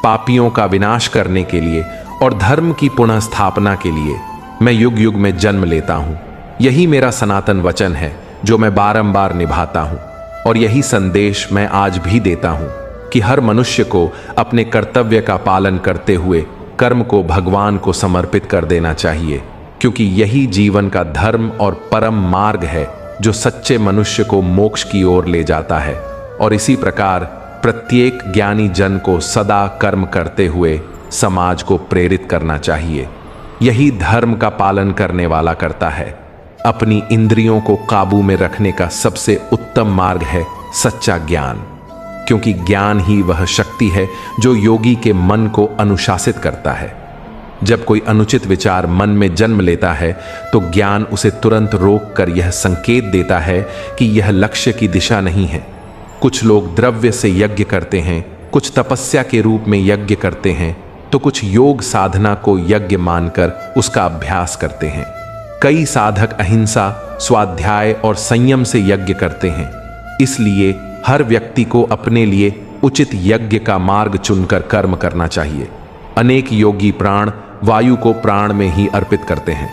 पापियों का विनाश करने के लिए और धर्म की पुनः स्थापना के लिए मैं युग युग में जन्म लेता हूं। यही मेरा सनातन वचन है जो मैं बारंबार निभाता हूं, और यही संदेश मैं आज भी देता हूं कि हर मनुष्य को अपने कर्तव्य का पालन करते हुए कर्म को भगवान को समर्पित कर देना चाहिए, क्योंकि यही जीवन का धर्म और परम मार्ग है जो सच्चे मनुष्य को मोक्ष की ओर ले जाता है। और इसी प्रकार प्रत्येक ज्ञानी जन को सदा कर्म करते हुए समाज को प्रेरित करना चाहिए। यही धर्म का पालन करने वाला करता है। अपनी इंद्रियों को काबू में रखने का सबसे उत्तम मार्ग है सच्चा ज्ञान, क्योंकि ज्ञान ही वह शक्ति है जो योगी के मन को अनुशासित करता है। जब कोई अनुचित विचार मन में जन्म लेता है तो ज्ञान उसे तुरंत रोक कर यह संकेत देता है कि यह लक्ष्य की दिशा नहीं है। कुछ लोग द्रव्य से यज्ञ करते हैं, कुछ तपस्या के रूप में यज्ञ करते हैं, तो कुछ योग साधना को यज्ञ मानकर उसका अभ्यास करते हैं। कई साधक अहिंसा, स्वाध्याय और संयम से यज्ञ करते हैं। इसलिए हर व्यक्ति को अपने लिए उचित यज्ञ का मार्ग चुनकर कर्म करना चाहिए। अनेक योगी प्राण वायु को प्राण में ही अर्पित करते हैं,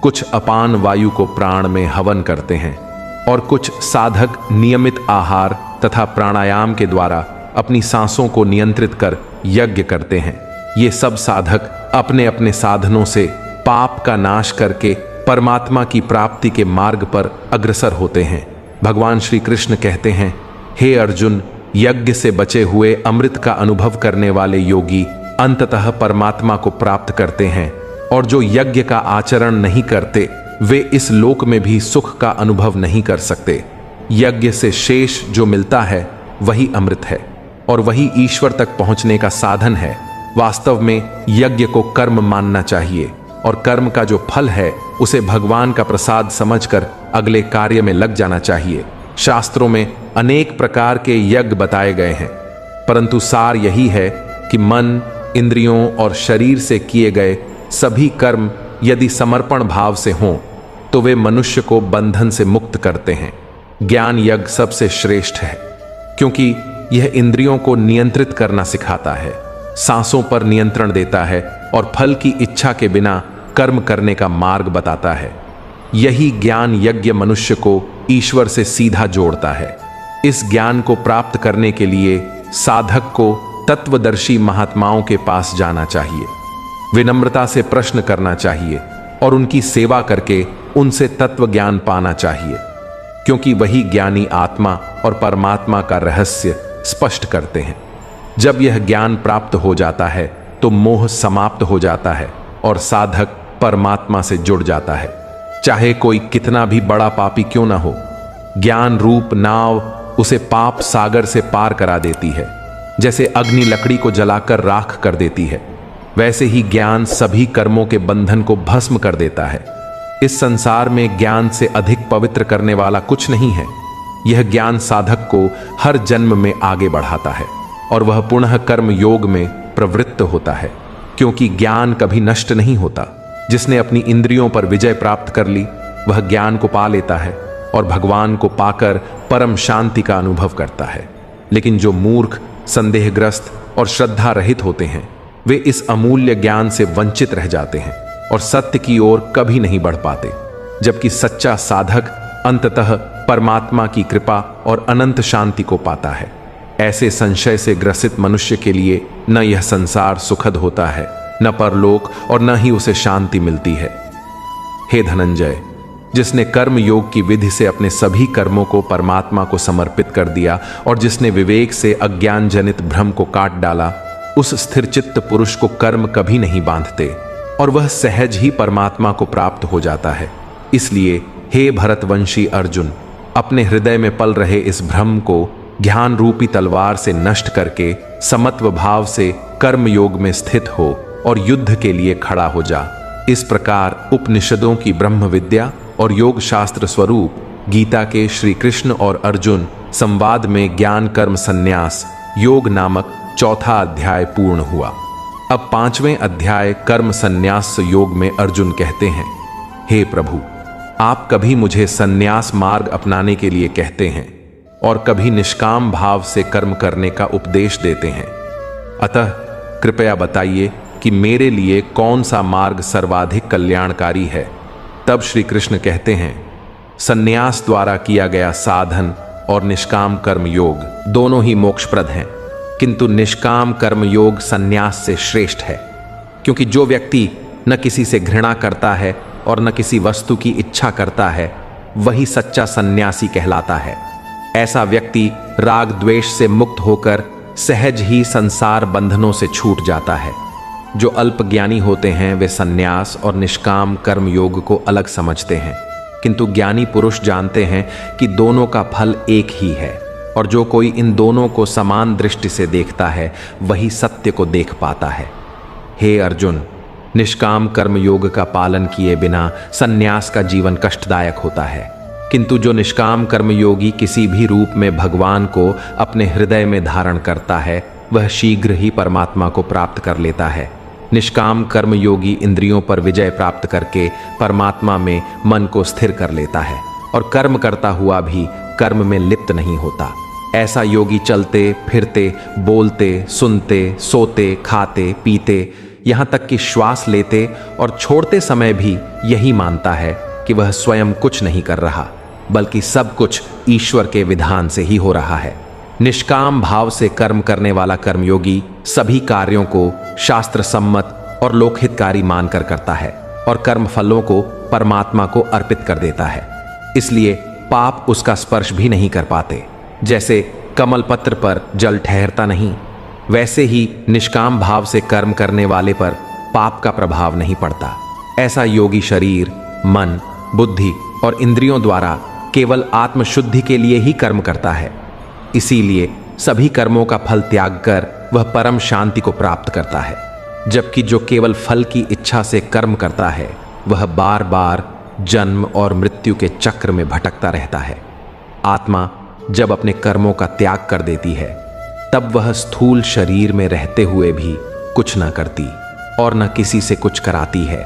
कुछ अपान वायु को प्राण में हवन करते हैं, और कुछ साधक नियमित आहार तथा प्राणायाम के द्वारा अपनी सांसों को नियंत्रित कर यज्ञ करते हैं। ये सब साधक अपने अपने साधनों से पाप का नाश करके परमात्मा की प्राप्ति के मार्ग पर अग्रसर होते हैं। भगवान श्री कृष्ण कहते हैं, हे अर्जुन, यज्ञ से बचे हुए अमृत का अनुभव करने वाले योगी अंततः परमात्मा को प्राप्त करते हैं, और जो यज्ञ का आचरण नहीं करते वे इस लोक में भी सुख का अनुभव नहीं कर सकते। यज्ञ से शेष जो मिलता है वही अमृत है और वही ईश्वर तक पहुंचने का साधन है। वास्तव में यज्ञ को कर्म मानना चाहिए और कर्म का जो फल है उसे भगवान का प्रसाद समझकर अगले कार्य में लग जाना चाहिए। शास्त्रों में अनेक प्रकार के यज्ञ बताए गए हैं, परंतु सार यही है कि मन, इंद्रियों और शरीर से किए गए सभी कर्म यदि समर्पण भाव से हों तो वे मनुष्य को बंधन से मुक्त करते हैं। ज्ञान यज्ञ सबसे श्रेष्ठ है, क्योंकि यह इंद्रियों को नियंत्रित करना सिखाता है, सांसों पर नियंत्रण देता है और फल की इच्छा के बिना कर्म करने का मार्ग बताता है। यही ज्ञान यज्ञ मनुष्य को ईश्वर से सीधा जोड़ता है। इस ज्ञान को प्राप्त करने के लिए साधक को तत्वदर्शी महात्माओं के पास जाना चाहिए, विनम्रता से प्रश्न करना चाहिए और उनकी सेवा करके उनसे तत्व ज्ञान पाना चाहिए, क्योंकि वही ज्ञानी आत्मा और परमात्मा का रहस्य स्पष्ट करते हैं। जब यह ज्ञान प्राप्त हो जाता है तो मोह समाप्त हो जाता है और साधक परमात्मा से जुड़ जाता है। चाहे कोई कितना भी बड़ा पापी क्यों ना हो, ज्ञान रूप नाव उसे पाप सागर से पार करा देती है। जैसे अग्नि लकड़ी को जलाकर राख कर देती है, वैसे ही ज्ञान सभी कर्मों के बंधन को भस्म कर देता है। इस संसार में ज्ञान से अधिक पवित्र करने वाला कुछ नहीं है। यह ज्ञान साधक को हर जन्म में आगे बढ़ाता है और वह पुनः कर्म योग में प्रवृत्त होता है, क्योंकि ज्ञान कभी नष्ट नहीं होता। जिसने अपनी इंद्रियों पर विजय प्राप्त कर ली वह ज्ञान को पा लेता है और भगवान को पाकर परम शांति का अनुभव करता है। लेकिन जो मूर्ख, संदेहग्रस्त और श्रद्धा रहित होते हैं वे इस अमूल्य ज्ञान से वंचित रह जाते हैं और सत्य की ओर कभी नहीं बढ़ पाते। जबकि सच्चा साधक अंततः परमात्मा की कृपा और अनंत शांति को पाता है। ऐसे संशय से ग्रसित मनुष्य के लिए न यह संसार सुखद होता है, न परलोक, और न ही उसे शांति मिलती है। हे धनंजय, जिसने कर्म योग की विधि से अपने सभी कर्मों को परमात्मा को समर्पित कर दिया और जिसने विवेक से अज्ञान जनित भ्रम को काट डाला, उस स्थिर चित्त पुरुष को कर्म कभी नहीं बांधते और वह सहज ही परमात्मा को प्राप्त हो जाता है। इसलिए हे भरतवंशी अर्जुन, अपने हृदय में पल रहे इस भ्रम को ज्ञान रूपी तलवार से नष्ट करके समत्व भाव से कर्म योग में स्थित हो और युद्ध के लिए खड़ा हो जा। इस प्रकार उपनिषदों की ब्रह्म विद्या और योग शास्त्र स्वरूप गीता के श्री कृष्ण और अर्जुन संवाद में ज्ञान कर्म संन्यास योग नामक चौथा अध्याय पूर्ण हुआ। अब 5वें अध्याय कर्म संन्यास योग में अर्जुन कहते हैं, हे प्रभु, आप कभी मुझे संन्यास मार्ग अपनाने के लिए कहते हैं और कभी निष्काम भाव से कर्म करने का उपदेश देते हैं। अतः कृपया बताइए कि मेरे लिए कौन सा मार्ग सर्वाधिक कल्याणकारी है। तब श्री कृष्ण कहते हैं, संन्यास द्वारा किया गया साधन और निष्काम कर्म योग दोनों ही मोक्षप्रद हैं, किंतु निष्काम कर्म योग संन्यास से श्रेष्ठ है, क्योंकि जो व्यक्ति न किसी से घृणा करता है और न किसी वस्तु की इच्छा करता है, वही सच्चा सन्यासी कहलाता है। ऐसा व्यक्ति राग द्वेष से मुक्त होकर सहज ही संसार बंधनों से छूट जाता है। जो अल्प ज्ञानी होते हैं वे सन्यास और निष्काम कर्म योग को अलग समझते हैं, किंतु ज्ञानी पुरुष जानते हैं कि दोनों का फल एक ही है, और जो कोई इन दोनों को समान दृष्टि से देखता है वही सत्य को देख पाता है। हे अर्जुन, निष्काम कर्म योग का पालन किए बिना सन्यास का जीवन कष्टदायक होता है, किंतु जो निष्काम कर्म योगी किसी भी रूप में भगवान को अपने हृदय में धारण करता है वह शीघ्र ही परमात्मा को प्राप्त कर लेता है। निष्काम कर्म योगी इंद्रियों पर विजय प्राप्त करके परमात्मा में मन को स्थिर कर लेता है और कर्म करता हुआ भी कर्म में लिप्त नहीं होता। ऐसा योगी चलते फिरते, बोलते, सुनते, सोते, खाते, पीते, यहाँ तक कि श्वास लेते और छोड़ते समय भी यही मानता है कि वह स्वयं कुछ नहीं कर रहा, बल्कि सब कुछ ईश्वर के विधान से ही हो रहा है। निष्काम भाव से कर्म करने वाला कर्मयोगी सभी कार्यों को शास्त्र सम्मत और लोकहितकारी मानकर करता है और कर्म फलों को परमात्मा को अर्पित कर देता है। इसलिए पाप उसका स्पर्श भी नहीं कर पाते। जैसे कमल पत्र पर जल ठहरता नहीं, वैसे ही निष्काम भाव से कर्म करने वाले पर पाप का प्रभाव नहीं पड़ता। ऐसा योगी शरीर, मन, बुद्धि और इंद्रियों द्वारा केवल आत्मशुद्धि के लिए ही कर्म करता है। इसीलिए सभी कर्मों का फल त्याग कर वह परम शांति को प्राप्त करता है, जबकि जो केवल फल की इच्छा से कर्म करता है वह बार बार जन्म और मृत्यु के चक्र में भटकता रहता है। आत्मा जब अपने कर्मों का त्याग कर देती है तब वह स्थूल शरीर में रहते हुए भी कुछ न करती और न किसी से कुछ कराती है।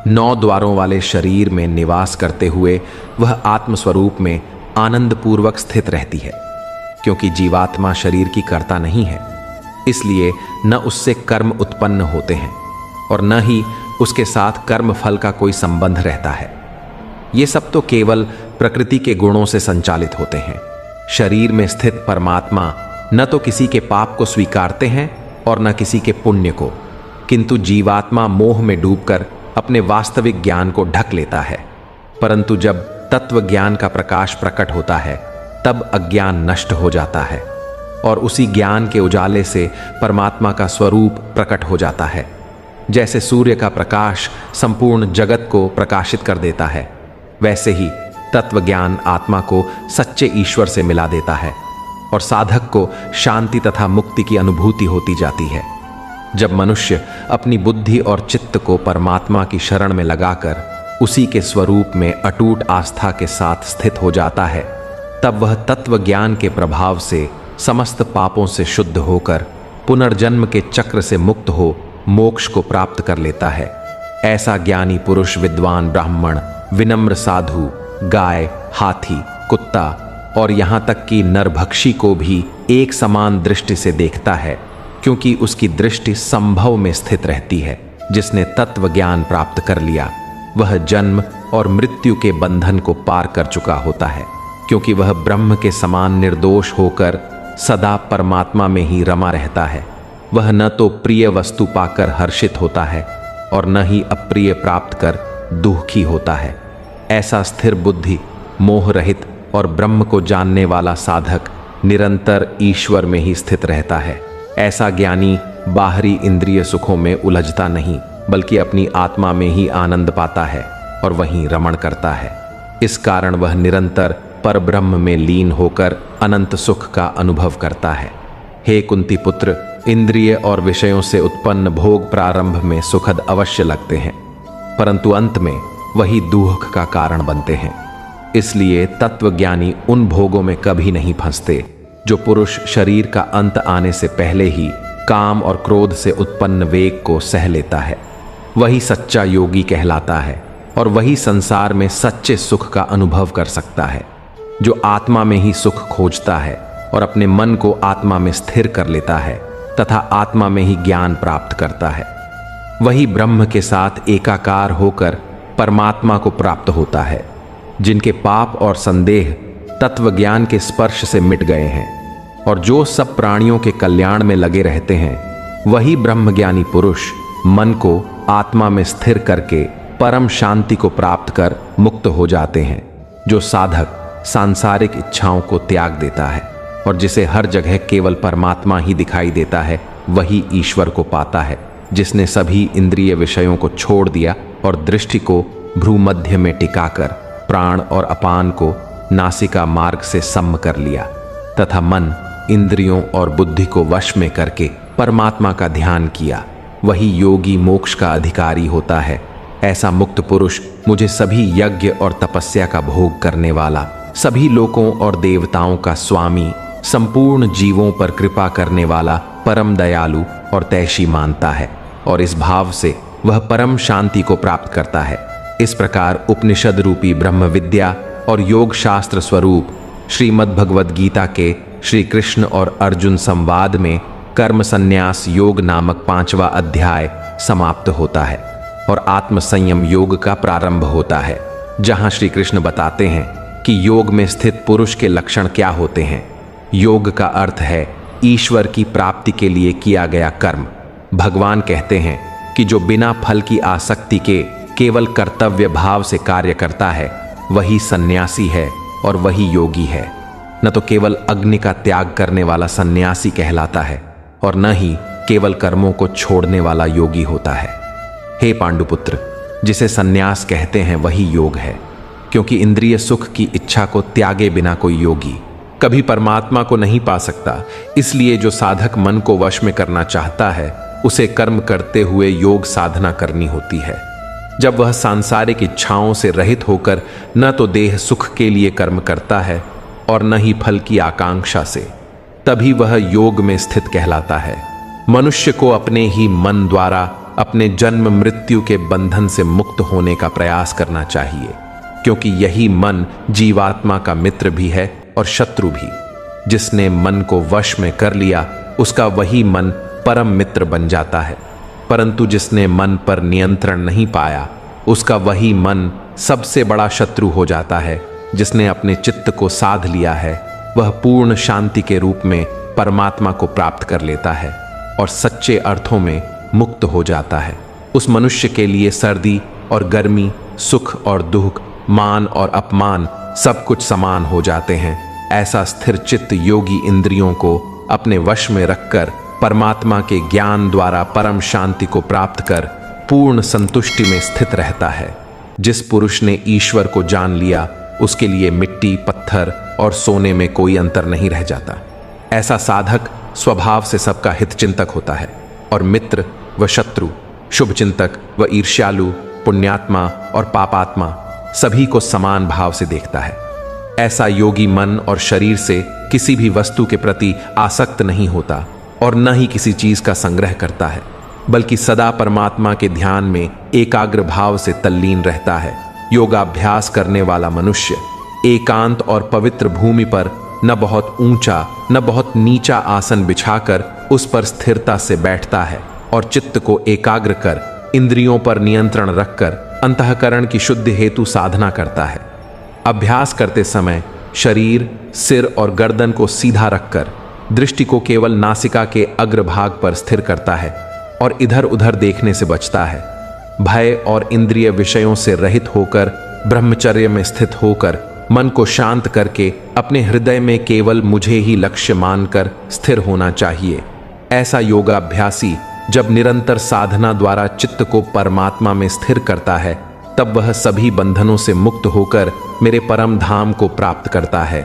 9 द्वारों वाले शरीर में निवास करते हुए वह आत्मस्वरूप में आनंद पूर्वक स्थित रहती है। क्योंकि जीवात्मा शरीर की कर्ता नहीं है, इसलिए न उससे कर्म उत्पन्न होते हैं और न ही उसके साथ कर्म फल का कोई संबंध रहता है। ये सब तो केवल प्रकृति के गुणों से संचालित होते हैं। शरीर में स्थित परमात्मा न तो किसी के पाप को स्वीकारते हैं और न किसी के पुण्य को, किंतु जीवात्मा मोह में डूबकर अपने वास्तविक ज्ञान को ढक लेता है। परंतु जब तत्व ज्ञान का प्रकाश प्रकट होता है तब अज्ञान नष्ट हो जाता है और उसी ज्ञान के उजाले से परमात्मा का स्वरूप प्रकट हो जाता है। जैसे सूर्य का प्रकाश संपूर्ण जगत को प्रकाशित कर देता है, वैसे ही तत्व ज्ञान आत्मा को सच्चे ईश्वर से मिला देता है और साधक को शांति तथा मुक्ति की अनुभूति होती जाती है। जब मनुष्य अपनी बुद्धि और चित्त को परमात्मा की शरण में लगाकर उसी के स्वरूप में अटूट आस्था के साथ स्थित हो जाता है, तब वह तत्व ज्ञान के प्रभाव से समस्त पापों से शुद्ध होकर पुनर्जन्म के चक्र से मुक्त हो मोक्ष को प्राप्त कर लेता है। ऐसा ज्ञानी पुरुष विद्वान ब्राह्मण, विनम्र साधु, गाय, हाथी, कुत्ता और यहाँ तक कि नरभक्षी को भी एक समान दृष्टि से देखता है, क्योंकि उसकी दृष्टि संभव में स्थित रहती है। जिसने तत्व ज्ञान प्राप्त कर लिया वह जन्म और मृत्यु के बंधन को पार कर चुका होता है, क्योंकि वह ब्रह्म के समान निर्दोष होकर सदा परमात्मा में ही रमा रहता है। वह न तो प्रिय वस्तु पाकर हर्षित होता है और न ही अप्रिय प्राप्त कर दुखी होता है। ऐसा स्थिर बुद्धि, मोह रहित और ब्रह्म को जानने वाला साधक निरंतर ईश्वर में ही स्थित रहता है। ऐसा ज्ञानी बाहरी इंद्रिय सुखों में उलझता नहीं, बल्कि अपनी आत्मा में ही आनंद पाता है और वहीं रमण करता है। इस कारण वह निरंतर परब्रह्म में लीन होकर अनंत सुख का अनुभव करता है। हे कुंती पुत्र, इंद्रिय और विषयों से उत्पन्न भोग प्रारंभ में सुखद अवश्य लगते हैं, परंतु अंत में वही दुख का कारण बनते हैं। इसलिए तत्वज्ञानी उन भोगों में कभी नहीं फंसते जो पुरुष शरीर का अंत आने से पहले ही काम और क्रोध से उत्पन्न वेग को सह लेता है। वही सच्चा योगी कहलाता है और वही संसार में सच्चे सुख का अनुभव कर सकता है, जो आत्मा में ही सुख खोजता है और अपने मन को आत्मा में स्थिर कर लेता है तथा आत्मा में ही ज्ञान प्राप्त करता है। वही ब्रह्म के साथ एकाकार होकर परमात्मा को प्राप्त होता है। जिनके पाप और संदेह तत्वज्ञान के स्पर्श से मिट गए हैं और जो सब प्राणियों के कल्याण में लगे रहते हैं, वही ब्रह्मज्ञानी पुरुष मन को आत्मा में स्थिर करके परम शांति को प्राप्त कर मुक्त हो जाते हैं। जो साधक सांसारिक इच्छाओं को त्याग देता है और जिसे हर जगह केवल परमात्मा ही दिखाई देता है, वही ईश्वर को पाता है। जिसने सभी इंद्रिय विषयों को छोड़ दिया और दृष्टि को भ्रूमध्य में टिकाकर प्राण और अपान को नासिका मार्ग से सम कर लिया तथा मन, इंद्रियों और बुद्धि को वश में करके परमात्मा का ध्यान किया, वही योगी मोक्ष का अधिकारी होता है। ऐसा मुक्त पुरुष मुझे सभी यज्ञ और तपस्या का भोग करने वाला, सभी लोकों और देवताओं का स्वामी, संपूर्ण जीवों पर कृपा करने वाला, परम दयालु और तैशी मानता है और इस भाव से वह परम शांति को प्राप्त करता है। इस प्रकार उपनिषद रूपी ब्रह्म विद्या और योग शास्त्र स्वरूप श्रीमद् भगवद गीता के श्री कृष्ण और अर्जुन संवाद में कर्म संन्यास योग नामक 5वां अध्याय समाप्त होता है और आत्म संयम योग का प्रारंभ होता है, जहां श्री कृष्ण बताते हैं कि योग में स्थित पुरुष के लक्षण क्या होते हैं। योग का अर्थ है ईश्वर की प्राप्ति के लिए किया गया कर्म। भगवान कहते हैं कि जो बिना फल की आसक्ति के केवल कर्तव्य भाव से कार्य करता है, वही सन्यासी है और वही योगी है। न तो केवल अग्नि का त्याग करने वाला सन्यासी कहलाता है और न ही केवल कर्मों को छोड़ने वाला योगी होता है। हे पांडुपुत्र, जिसे सन्यास कहते हैं वही योग है, क्योंकि इंद्रिय सुख की इच्छा को त्यागे बिना कोई योगी कभी परमात्मा को नहीं पा सकता। इसलिए जो साधक मन को वश में करना चाहता है, उसे कर्म करते हुए योग साधना करनी होती है। जब वह सांसारिक इच्छाओं से रहित होकर न तो देह सुख के लिए कर्म करता है और न ही फल की आकांक्षा से, तभी वह योग में स्थित कहलाता है। मनुष्य को अपने ही मन द्वारा अपने जन्म मृत्यु के बंधन से मुक्त होने का प्रयास करना चाहिए, क्योंकि यही मन जीवात्मा का मित्र भी है और शत्रु भी। जिसने मन को वश में कर लिया, उसका वही मन परम मित्र बन जाता है, परंतु जिसने मन पर नियंत्रण नहीं पाया, उसका वही मन सबसे बड़ा शत्रु हो जाता है। जिसने अपने चित्त को साध लिया है, वह पूर्ण शांति के रूप में परमात्मा को प्राप्त कर लेता है और सच्चे अर्थों में मुक्त हो जाता है। उस मनुष्य के लिए सर्दी और गर्मी, सुख और दुख, मान और अपमान सब कुछ समान हो जाते हैं। ऐसा स्थिर चित्त योगी इंद्रियों को अपने वश में रखकर परमात्मा के ज्ञान द्वारा परम शांति को प्राप्त कर पूर्ण संतुष्टि में स्थित रहता है। जिस पुरुष ने ईश्वर को जान लिया, उसके लिए मिट्टी, पत्थर और सोने में कोई अंतर नहीं रह जाता। ऐसा साधक स्वभाव से सबका हित चिंतक होता है और मित्र व शत्रु, शुभ चिंतक व ईर्ष्यालु, पुण्यात्मा और पापात्मा सभी को समान भाव से देखता है। ऐसा योगी मन और शरीर से किसी भी वस्तु के प्रति आसक्त नहीं होता और न ही किसी चीज का संग्रह करता है, बल्कि सदा परमात्मा के ध्यान में एकाग्र भाव से तल्लीन रहता है। योगाभ्यास करने वाला मनुष्य एकांत और पवित्र भूमि पर न बहुत ऊंचा न बहुत नीचा आसन बिछाकर उस पर स्थिरता से बैठता है और चित्त को एकाग्र कर इंद्रियों पर नियंत्रण रखकर अंतःकरण की शुद्धि हेतु साधना करता है। अभ्यास करते समय शरीर, सिर और गर्दन को सीधा रखकर दृष्टि को केवल नासिका के अग्रभाग पर स्थिर करता है और इधर उधर देखने से बचता है। भय और इंद्रिय विषयों से रहित होकर ब्रह्मचर्य में स्थित होकर मन को शांत करके अपने हृदय में केवल मुझे ही लक्ष्य मानकर स्थिर होना चाहिए। ऐसा योगाभ्यासी जब निरंतर साधना द्वारा चित्त को परमात्मा में स्थिर करता है, तब वह सभी बंधनों से मुक्त होकर मेरे परम धाम को प्राप्त करता है।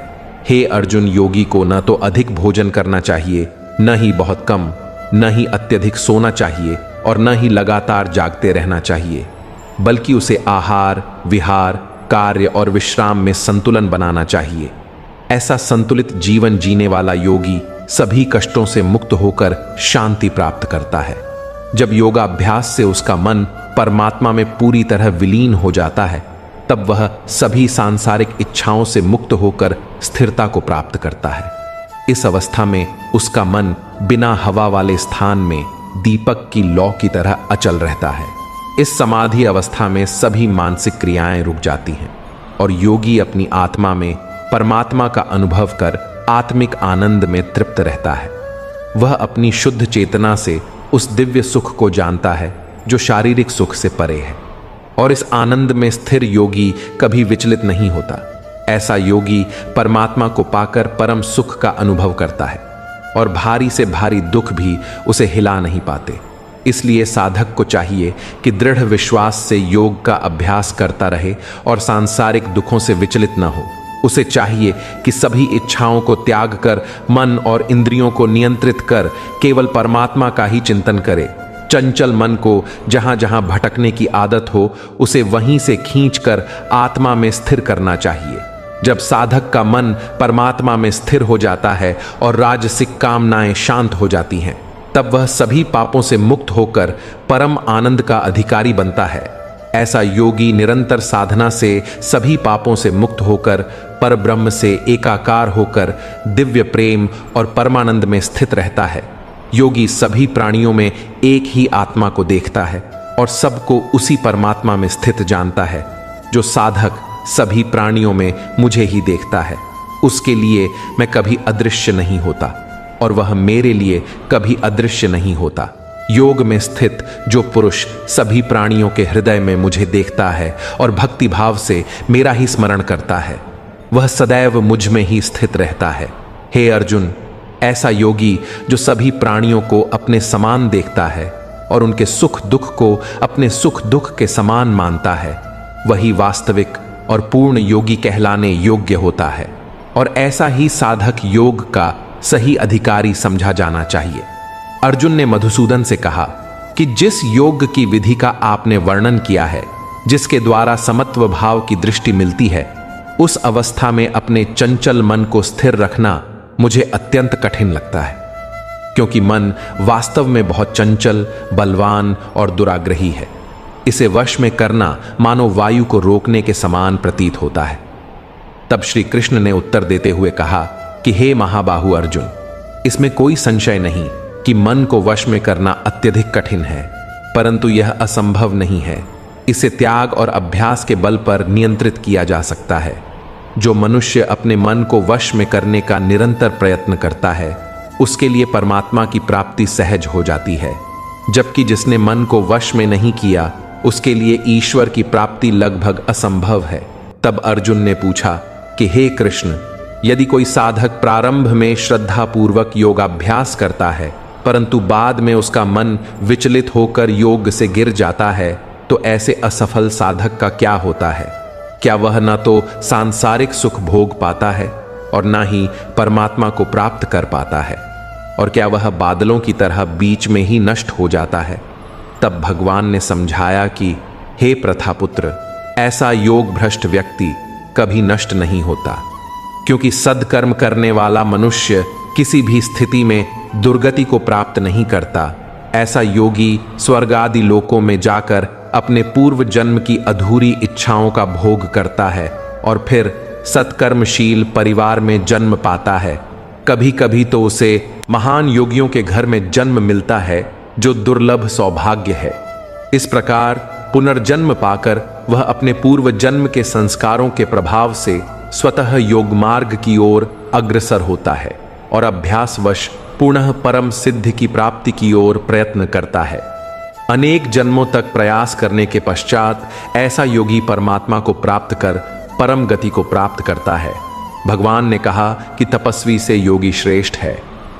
हे अर्जुन, योगी को न तो अधिक भोजन करना चाहिए, न ही बहुत कम, न ही अत्यधिक सोना चाहिए और न ही लगातार जागते रहना चाहिए, बल्कि उसे आहार, विहार, कार्य और विश्राम में संतुलन बनाना चाहिए। ऐसा संतुलित जीवन जीने वाला योगी सभी कष्टों से मुक्त होकर शांति प्राप्त करता है। जब योगाभ्यास से उसका मन परमात्मा में पूरी तरह विलीन हो जाता है, तब वह सभी सांसारिक इच्छाओं से मुक्त होकर स्थिरता को प्राप्त करता है। इस अवस्था में उसका मन बिना हवा वाले स्थान में दीपक की लौ की तरह अचल रहता है। इस समाधि अवस्था में सभी मानसिक क्रियाएं रुक जाती हैं और योगी अपनी आत्मा में परमात्मा का अनुभव कर आत्मिक आनंद में तृप्त रहता है। वह अपनी शुद्ध चेतना से उस दिव्य सुख को जानता है जो शारीरिक सुख से परे है, और इस आनंद में स्थिर योगी कभी विचलित नहीं होता। ऐसा योगी परमात्मा को पाकर परम सुख का अनुभव करता है और भारी से भारी दुख भी उसे हिला नहीं पाते। इसलिए साधक को चाहिए कि दृढ़ विश्वास से योग का अभ्यास करता रहे और सांसारिक दुखों से विचलित न हो। उसे चाहिए कि सभी इच्छाओं को त्याग कर मन और इंद्रियों को नियंत्रित कर केवल परमात्मा का ही चिंतन करे। चंचल मन को जहां जहां भटकने की आदत हो, उसे वहीं से खींचकर आत्मा में स्थिर करना चाहिए। जब साधक का मन परमात्मा में स्थिर हो जाता है और राजसिक कामनाएं शांत हो जाती हैं, तब वह सभी पापों से मुक्त होकर परम आनंद का अधिकारी बनता है। ऐसा योगी निरंतर साधना से सभी पापों से मुक्त होकर परब्रह्म से एकाकार होकर दिव्य प्रेम और परमानंद में स्थित रहता है। योगी सभी प्राणियों में एक ही आत्मा को देखता है और सबको उसी परमात्मा में स्थित जानता है। जो साधक सभी प्राणियों में मुझे ही देखता है, उसके लिए मैं कभी अदृश्य नहीं होता और वह मेरे लिए कभी अदृश्य नहीं होता। योग में स्थित जो पुरुष सभी प्राणियों के हृदय में मुझे देखता है और भक्ति भाव से मेरा ही स्मरण करता है, वह सदैव मुझ में ही स्थित रहता है। हे अर्जुन, ऐसा योगी जो सभी प्राणियों को अपने समान देखता है और उनके सुख दुख को अपने सुख दुख के समान मानता है, वही वास्तविक और पूर्ण योगी कहलाने योग्य होता है। और ऐसा ही साधक योग का सही अधिकारी समझा जाना चाहिए। अर्जुन ने मधुसूदन से कहा कि जिस योग की विधि का आपने वर्णन किया है, जिसके द्वारा समत्व भाव की दृष्टि मिलती है, उस अवस्था में अपने चंचल मन को स्थिर रखना मुझे अत्यंत कठिन लगता है, क्योंकि मन वास्तव में बहुत चंचल, बलवान और दुराग्रही है। इसे वश में करना मानो वायु को रोकने के समान प्रतीत होता है। तब श्री कृष्ण ने उत्तर देते हुए कहा कि हे महाबाहु अर्जुन, इसमें कोई संशय नहीं कि मन को वश में करना अत्यधिक कठिन है, परंतु यह असंभव नहीं है। इसे त्याग और अभ्यास के बल पर नियंत्रित किया जा सकता है। जो मनुष्य अपने मन को वश में करने का निरंतर प्रयत्न करता है, उसके लिए परमात्मा की प्राप्ति सहज हो जाती है, जबकि जिसने मन को वश में नहीं किया, उसके लिए ईश्वर की प्राप्ति लगभग असंभव है। तब अर्जुन ने पूछा कि हे कृष्ण, यदि कोई साधक प्रारंभ में श्रद्धापूर्वक योगाभ्यास करता है, परंतु बाद में उसका मन विचलित होकर योग से गिर जाता है, तो ऐसे असफल साधक का क्या होता है? क्या वह न तो सांसारिक सुख भोग पाता है और न ही परमात्मा को प्राप्त कर पाता है, और क्या वह बादलों की तरह बीच में ही नष्ट हो जाता है? तब भगवान ने समझाया कि हे प्रथापुत्र, ऐसा योग भ्रष्ट व्यक्ति कभी नष्ट नहीं होता, क्योंकि सद्कर्म करने वाला मनुष्य किसी भी स्थिति में दुर्गति को प्राप्त नहीं करता। ऐसा योगी स्वर्ग आदि लोकों में जाकर अपने पूर्व जन्म की अधूरी इच्छाओं का भोग करता है और फिर सत्कर्मशील परिवार में जन्म पाता है। कभी कभी तो उसे महान योगियों के घर में जन्म मिलता है, जो दुर्लभ सौभाग्य है। इस प्रकार पुनर्जन्म पाकर वह अपने पूर्व जन्म के संस्कारों के प्रभाव से स्वतः योग मार्ग की ओर अग्रसर होता है और अभ्यासवश पुनः परम सिद्धि की प्राप्ति की ओर प्रयत्न करता है। अनेक जन्मों तक प्रयास करने के पश्चात ऐसा योगी परमात्मा को प्राप्त कर परम गति को प्राप्त करता है। भगवान ने कहा कि तपस्वी से योगी श्रेष्ठ है,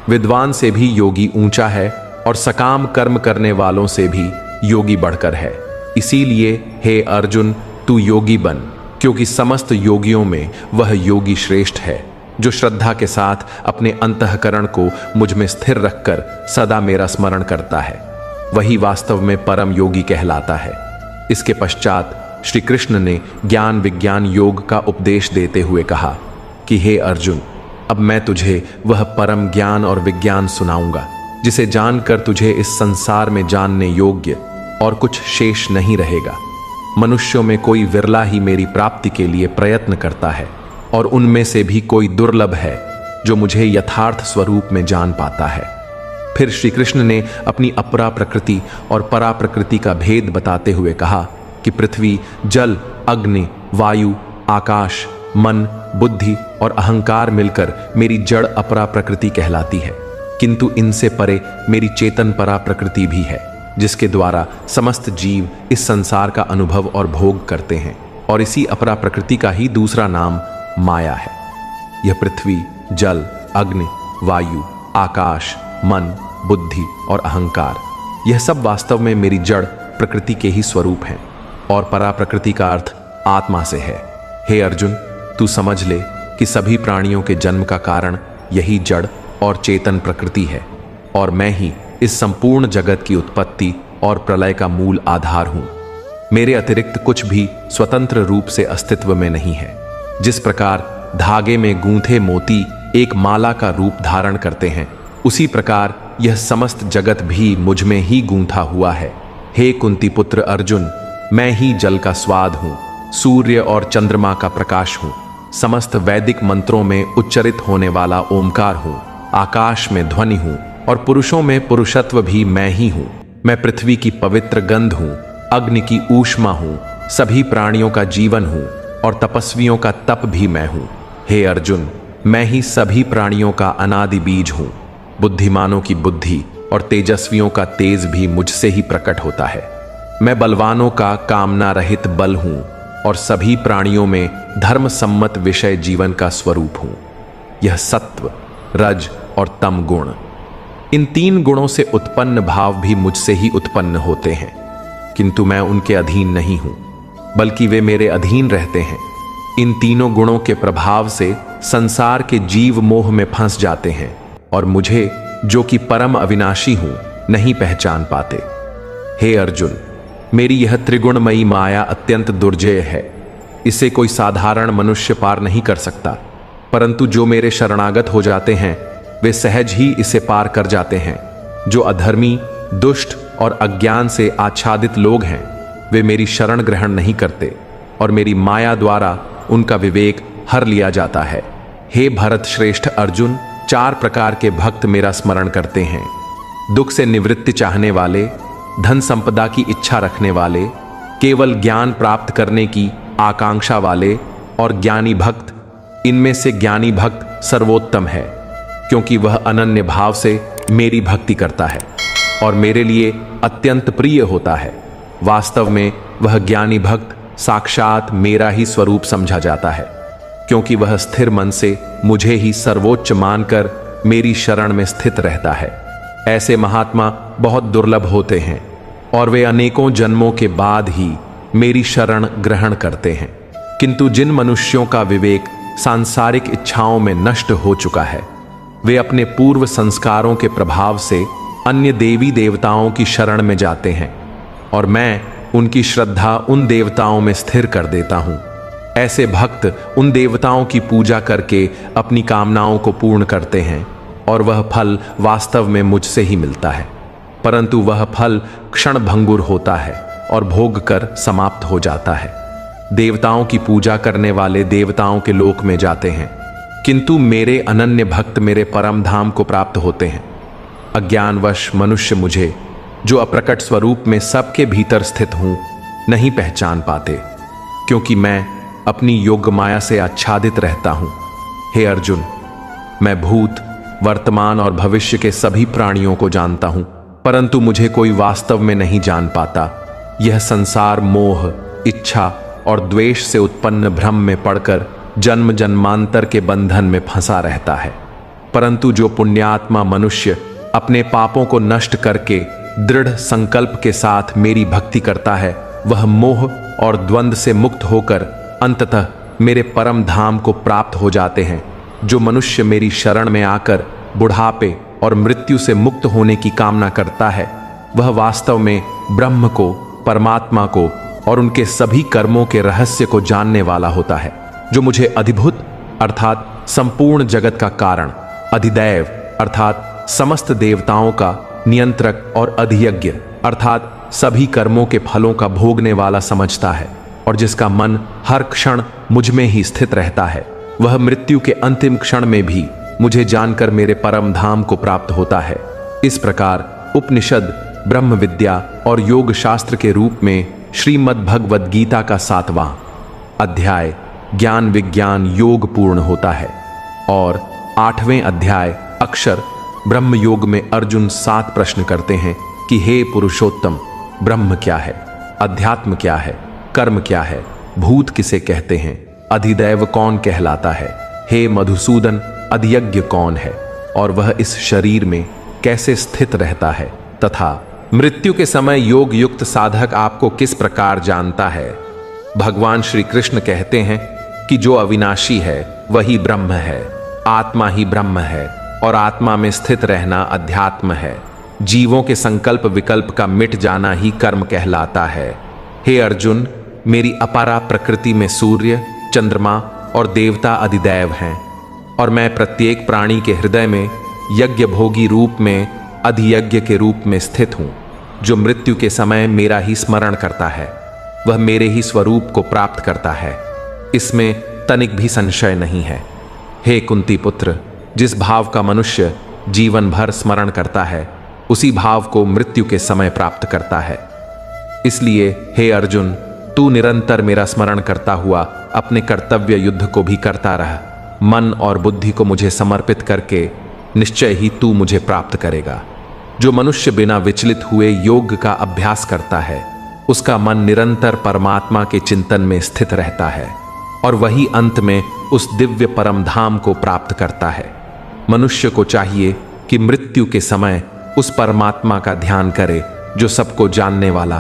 विद्वान से भी योगी ऊंचा है और सकाम कर्म करने वालों से भी योगी बढ़कर है। इसीलिए हे अर्जुन, तू योगी बन, क्योंकि समस्त योगियों में वह योगी श्रेष्ठ है जो श्रद्धा के साथ अपने अंतःकरण को मुझ में स्थिर रखकर सदा मेरा स्मरण करता है, वही वास्तव में परम योगी कहलाता है। इसके पश्चात श्री कृष्ण ने ज्ञान विज्ञान योग का उपदेश देते हुए कहा कि हे अर्जुन, अब मैं तुझे वह परम ज्ञान और विज्ञान सुनाऊंगा जिसे जानकर तुझे इस संसार में जानने योग्य और कुछ शेष नहीं रहेगा। मनुष्यों में कोई विरला ही मेरी प्राप्ति के लिए प्रयत्न करता है और उनमें से भी कोई दुर्लभ है जो मुझे यथार्थ स्वरूप में जान पाता है। फिर श्री कृष्ण ने अपनी अपरा प्रकृति और परा प्रकृति का भेद बताते हुए कहा कि पृथ्वी, जल, अग्नि, वायु, आकाश, मन, बुद्धि और अहंकार मिलकर मेरी जड़ अपरा प्रकृति कहलाती है, किंतु इनसे परे मेरी चेतन परा प्रकृति भी है जिसके द्वारा समस्त जीव इस संसार का अनुभव और भोग करते हैं, और इसी अपरा प्रकृति का ही दूसरा नाम माया है। यह पृथ्वी, जल, अग्नि, वायु, आकाश, मन, बुद्धि और अहंकार, यह सब वास्तव में मेरी जड़ प्रकृति के ही स्वरूप हैं और परा प्रकृति का अर्थ आत्मा से है। हे अर्जुन, तू समझ ले कि सभी प्राणियों के जन्म का कारण यही जड़ और चेतन प्रकृति है, और मैं ही इस संपूर्ण जगत की उत्पत्ति और प्रलय का मूल आधार हूं। मेरे अतिरिक्त कुछ भी स्वतंत्र रूप से अस्तित्व में नहीं है। जिस प्रकार धागे में गूंथे मोती एक माला का रूप धारण करते हैं, उसी प्रकार यह समस्त जगत भी मुझ में ही गूंथा हुआ है। हे कुंती पुत्र अर्जुन, मैं ही जल का स्वाद हूं, सूर्य और चंद्रमा का प्रकाश हूं, समस्त वैदिक मंत्रों में उच्चरित होने वाला ओमकार हूं, आकाश में ध्वनि हूं और पुरुषों में पुरुषत्व भी मैं ही हूं। मैं पृथ्वी की पवित्र गंध हूं, अग्नि की ऊष्मा हूं, सभी प्राणियों का जीवन हूं और तपस्वियों का तप भी मैं हूं। हे अर्जुन, मैं ही सभी प्राणियों का अनादि बीज हूं। बुद्धिमानों की बुद्धि और तेजस्वियों का तेज भी मुझसे ही प्रकट होता है। मैं बलवानों का कामना रहित बल हूं और सभी प्राणियों में धर्म सम्मत विषय जीवन का स्वरूप हूं। यह सत्व, रज और तम गुण, इन तीन गुणों से उत्पन्न भाव भी मुझसे ही उत्पन्न होते हैं, किंतु मैं उनके अधीन नहीं हूं, बल्कि वे मेरे अधीन रहते हैं। इन तीनों गुणों के प्रभाव से संसार के जीव मोह में फंस जाते हैं और मुझे, जो कि परम अविनाशी हूं, नहीं पहचान पाते। हे अर्जुन, मेरी यह त्रिगुणमयी माया अत्यंत दुर्जय है। इसे कोई साधारण मनुष्य पार नहीं कर सकता, परंतु जो मेरे शरणागत हो जाते हैं वे सहज ही इसे पार कर जाते हैं। जो अधर्मी, दुष्ट और अज्ञान से आच्छादित लोग हैं, वे मेरी शरण ग्रहण नहीं करते और मेरी माया द्वारा उनका विवेक हर लिया जाता है। हे भरत श्रेष्ठ अर्जुन, 4 प्रकार के भक्त मेरा स्मरण करते हैं। दुख से निवृत्ति चाहने वाले, धन संपदा की इच्छा रखने वाले, केवल ज्ञान प्राप्त करने की आकांक्षा वाले और ज्ञानी भक्त। इनमें से ज्ञानी भक्त सर्वोत्तम है, क्योंकि वह अनन्य भाव से मेरी भक्ति करता है और मेरे लिए अत्यंत प्रिय होता है। वास्तव में वह ज्ञानी भक्त साक्षात मेरा ही स्वरूप समझा जाता है, क्योंकि वह स्थिर मन से मुझे ही सर्वोच्च मानकर मेरी शरण में स्थित रहता है। ऐसे महात्मा बहुत दुर्लभ होते हैं और वे अनेकों जन्मों के बाद ही मेरी शरण ग्रहण करते हैं। किंतु जिन मनुष्यों का विवेक सांसारिक इच्छाओं में नष्ट हो चुका है, वे अपने पूर्व संस्कारों के प्रभाव से अन्य देवी देवताओं की शरण में जाते हैं और मैं उनकी श्रद्धा उन देवताओं में स्थिर कर देता हूं। ऐसे भक्त उन देवताओं की पूजा करके अपनी कामनाओं को पूर्ण करते हैं और वह फल वास्तव में मुझसे ही मिलता है, परंतु वह फल क्षण भंगुर होता है और भोग कर समाप्त हो जाता है। देवताओं की पूजा करने वाले देवताओं के लोक में जाते हैं, किंतु मेरे अनन्य भक्त मेरे परम धाम को प्राप्त होते हैं। अज्ञानवश मनुष्य मुझे, जो अप्रकट स्वरूप में सबके भीतर स्थित हूं, नहीं पहचान पाते, क्योंकि मैं अपनी योग माया से आच्छादित रहता हूं। हे अर्जुन, मैं भूत, वर्तमान और भविष्य के सभी प्राणियों को जानता हूं परंतु मुझे कोई वास्तव में नहीं जान पाता। यह संसार मोह, इच्छा और द्वेष से उत्पन्न भ्रम में पड़कर जन्म जन्मांतर के बंधन में फंसा रहता है। परंतु जो पुण्यात्मा मनुष्य अपने पापों को नष्ट करके दृढ़ संकल्प के साथ मेरी भक्ति करता है, वह मोह और द्वंद्व से मुक्त होकर अंततः मेरे परम धाम को प्राप्त हो जाते हैं। जो मनुष्य मेरी शरण में आकर बुढ़ापे और मृत्यु से मुक्त होने की कामना करता है, वह वास्तव में ब्रह्म को, परमात्मा को और उनके सभी कर्मों के रहस्य को जानने वाला होता है। जो मुझे अधिभूत अर्थात संपूर्ण जगत का कारण, अधिदैव अर्थात समस्त देवताओं का नियंत्रक और अधियज्ञ अर्थात सभी कर्मों के फलों का भोगने वाला समझता है और जिसका मन हर क्षण मुझ में ही स्थित रहता है, वह मृत्यु के अंतिम क्षण में भी मुझे जानकर मेरे परम धाम को प्राप्त होता है। इस प्रकार उपनिषद, ब्रह्म विद्या और योग शास्त्र के रूप में श्रीमद् भगवद गीता का 7वां अध्याय ज्ञान विज्ञान योग पूर्ण होता है और 8वें अध्याय अक्षर ब्रह्म योग में अर्जुन 7 प्रश्न करते हैं कि हे पुरुषोत्तम, ब्रह्म क्या है, अध्यात्म क्या है, कर्म क्या है, भूत किसे कहते हैं, अधिदैव कौन कहलाता है, हे मधुसूदन अधियज्ञ कौन है और वह इस शरीर में कैसे स्थित रहता है, तथा मृत्यु के समय योग युक्त साधक आपको किस प्रकार जानता है। भगवान श्री कृष्ण कहते हैं कि जो अविनाशी है वही ब्रह्म है, आत्मा ही ब्रह्म है और आत्मा में स्थित रहना अध्यात्म है। जीवों के संकल्प विकल्प का मिट जाना ही कर्म कहलाता है। हे अर्जुन, मेरी अपारा प्रकृति में सूर्य, चंद्रमा और देवता अधिदैव हैं और मैं प्रत्येक प्राणी के हृदय में यज्ञ भोगी रूप में अधियज्ञ के रूप में स्थित हूँ। जो मृत्यु के समय मेरा ही स्मरण करता है, वह मेरे ही स्वरूप को प्राप्त करता है, इसमें तनिक भी संशय नहीं है। हे कुंती पुत्र, जिस भाव का मनुष्य जीवन भर स्मरण करता है, उसी भाव को मृत्यु के समय प्राप्त करता है। इसलिए हे अर्जुन, तू निरंतर मेरा स्मरण करता हुआ अपने कर्तव्य युद्ध को भी करता रह। मन और बुद्धि को मुझे समर्पित करके निश्चय ही तू मुझे प्राप्त करेगा। जो मनुष्य बिना विचलित हुए योग का अभ्यास करता है, उसका मन निरंतर परमात्मा के चिंतन में स्थित रहता है और वही अंत में उस दिव्य परम धाम को प्राप्त करता है। मनुष्य को चाहिए कि मृत्यु के समय उस परमात्मा का ध्यान करे जो सबको जानने वाला,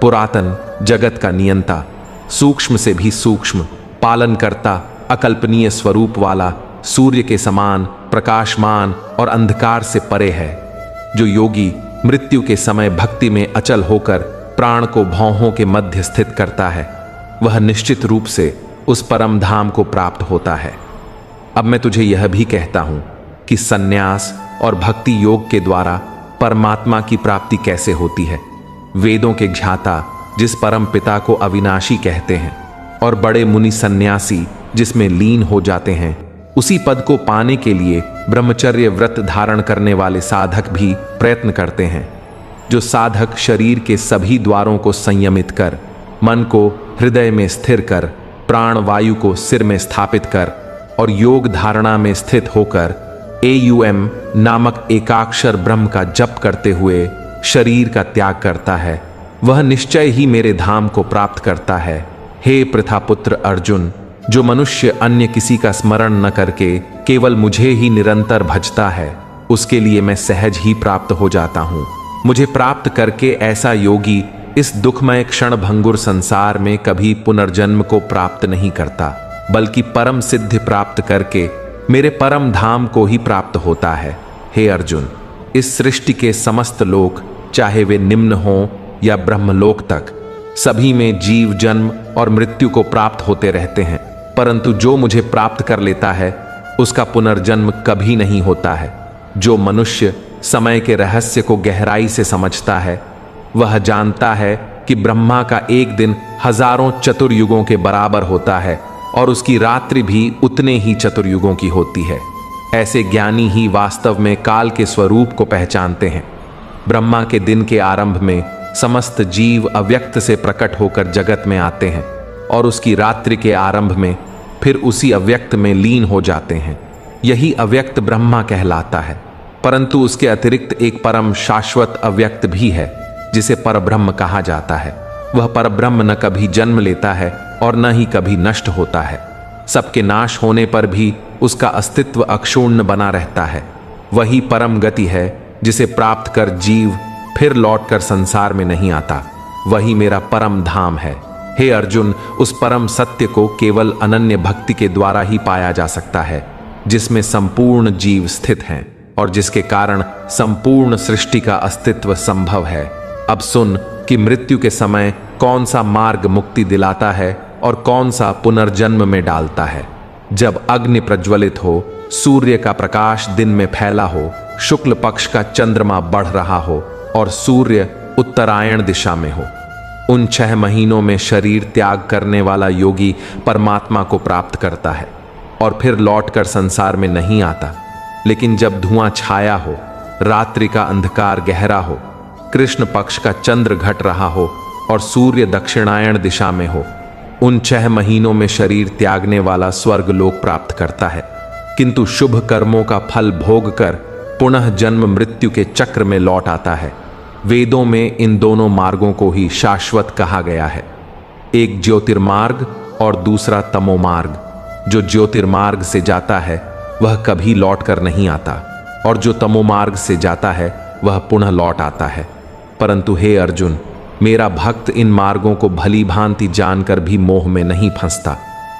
पुरातन जगत का नियंता, सूक्ष्म से भी सूक्ष्म, पालन करता, अकल्पनीय स्वरूप वाला, सूर्य के समान प्रकाशमान और अंधकार से परे है। जो योगी मृत्यु के समय भक्ति में अचल होकर प्राण को भौहों के मध्य स्थित करता है, वह निश्चित रूप से उस परम धाम को प्राप्त होता है। अब मैं तुझे यह भी कहता हूं कि सन्यास और भक्ति योग के द्वारा परमात्मा की प्राप्ति कैसे होती है। वेदों के ज्ञाता जिस परम पिता को अविनाशी कहते हैं और बड़े मुनि सन्यासी जिसमें लीन हो जाते हैं, उसी पद को पाने के लिए ब्रह्मचर्य व्रत धारण करने वाले साधक भी प्रयत्न करते हैं। जो साधक शरीर के सभी द्वारों को संयमित कर, मन को हृदय में स्थिर कर, प्राण वायु को सिर में स्थापित कर और योग धारणा में स्थित होकर AUM नामक एकाक्षर ब्रह्म का जप करते हुए शरीर का त्याग करता है, वह निश्चय ही मेरे धाम को प्राप्त करता है। हे प्रथापुत्र अर्जुन, जो मनुष्य अन्य किसी का स्मरण न करके केवल मुझे ही निरंतर भजता है, उसके लिए मैं सहज ही प्राप्त हो जाता हूँ। मुझे प्राप्त करके ऐसा योगी इस दुखमय क्षण भंगुर संसार में कभी पुनर्जन्म को प्राप्त नहीं करता, बल्कि परम सिद्धि प्राप्त करके मेरे परम धाम को ही प्राप्त होता है। हे अर्जुन, इस सृष्टि के समस्त लोक, चाहे वे निम्न हों या ब्रह्मलोक तक, सभी में जीव जन्म और मृत्यु को प्राप्त होते रहते हैं, परंतु जो मुझे प्राप्त कर लेता है उसका पुनर्जन्म कभी नहीं होता है। जो मनुष्य समय के रहस्य को गहराई से समझता है, वह जानता है कि ब्रह्मा का एक दिन हजारों चतुर्युगों के बराबर होता है और उसकी रात्रि भी उतने ही चतुर्युगों की होती है। ऐसे ज्ञानी ही वास्तव में काल के स्वरूप को पहचानते हैं। ब्रह्मा के दिन के आरंभ में समस्त जीव अव्यक्त से प्रकट होकर जगत में आते हैं और उसकी रात्रि के आरंभ में फिर उसी अव्यक्त में लीन हो जाते हैं। यही अव्यक्त ब्रह्मा कहलाता है। परंतु उसके अतिरिक्त एक परम शाश्वत अव्यक्त भी है जिसे परब्रह्म कहा जाता है। वह परब्रह्म न कभी जन्म लेता है और न ही कभी नष्ट होता है। सबके नाश होने पर भी उसका अस्तित्व अक्षुण्ण बना रहता है। वही परम गति है जिसे प्राप्त कर जीव फिर लौटकर संसार में नहीं आता। वही मेरा परम धाम है। हे अर्जुन, उस परम सत्य को केवल अनन्य भक्ति के द्वारा ही पाया जा सकता है, जिसमें संपूर्ण जीव स्थित हैं और जिसके कारण संपूर्ण सृष्टि का अस्तित्व संभव है। अब सुन कि मृत्यु के समय कौन सा मार्ग मुक्ति दिलाता है और कौन सा पुनर्जन्म में डालता है। जब अग्नि प्रज्वलित हो, सूर्य का प्रकाश दिन में फैला हो, शुक्ल पक्ष का चंद्रमा बढ़ रहा हो और सूर्य उत्तरायण दिशा में हो, उन 6 महीनों में शरीर त्याग करने वाला योगी परमात्मा को प्राप्त करता है और फिर लौटकर संसार में नहीं आता। लेकिन जब धुआं छाया हो, रात्रि का अंधकार गहरा हो, कृष्ण पक्ष का चंद्र घट रहा हो और सूर्य दक्षिणायण दिशा में हो, उन 6 महीनों में शरीर त्यागने वाला स्वर्ग लोक प्राप्त करता है, किंतु शुभ कर्मों का फल भोग कर पुनः जन्म मृत्यु के चक्र में लौट आता है। वेदों में इन दोनों मार्गों को ही शाश्वत कहा गया है, एक ज्योतिर्मार्ग और दूसरा तमोमार्ग। जो ज्योतिर्मार्ग से जाता है वह कभी लौट कर नहीं आता और जो तमोमार्ग से जाता है वह पुनः लौट आता है। परंतु हे अर्जुन, मेरा भक्त इन मार्गों को भली भांति जानकर भी मोह में नहीं फंसता,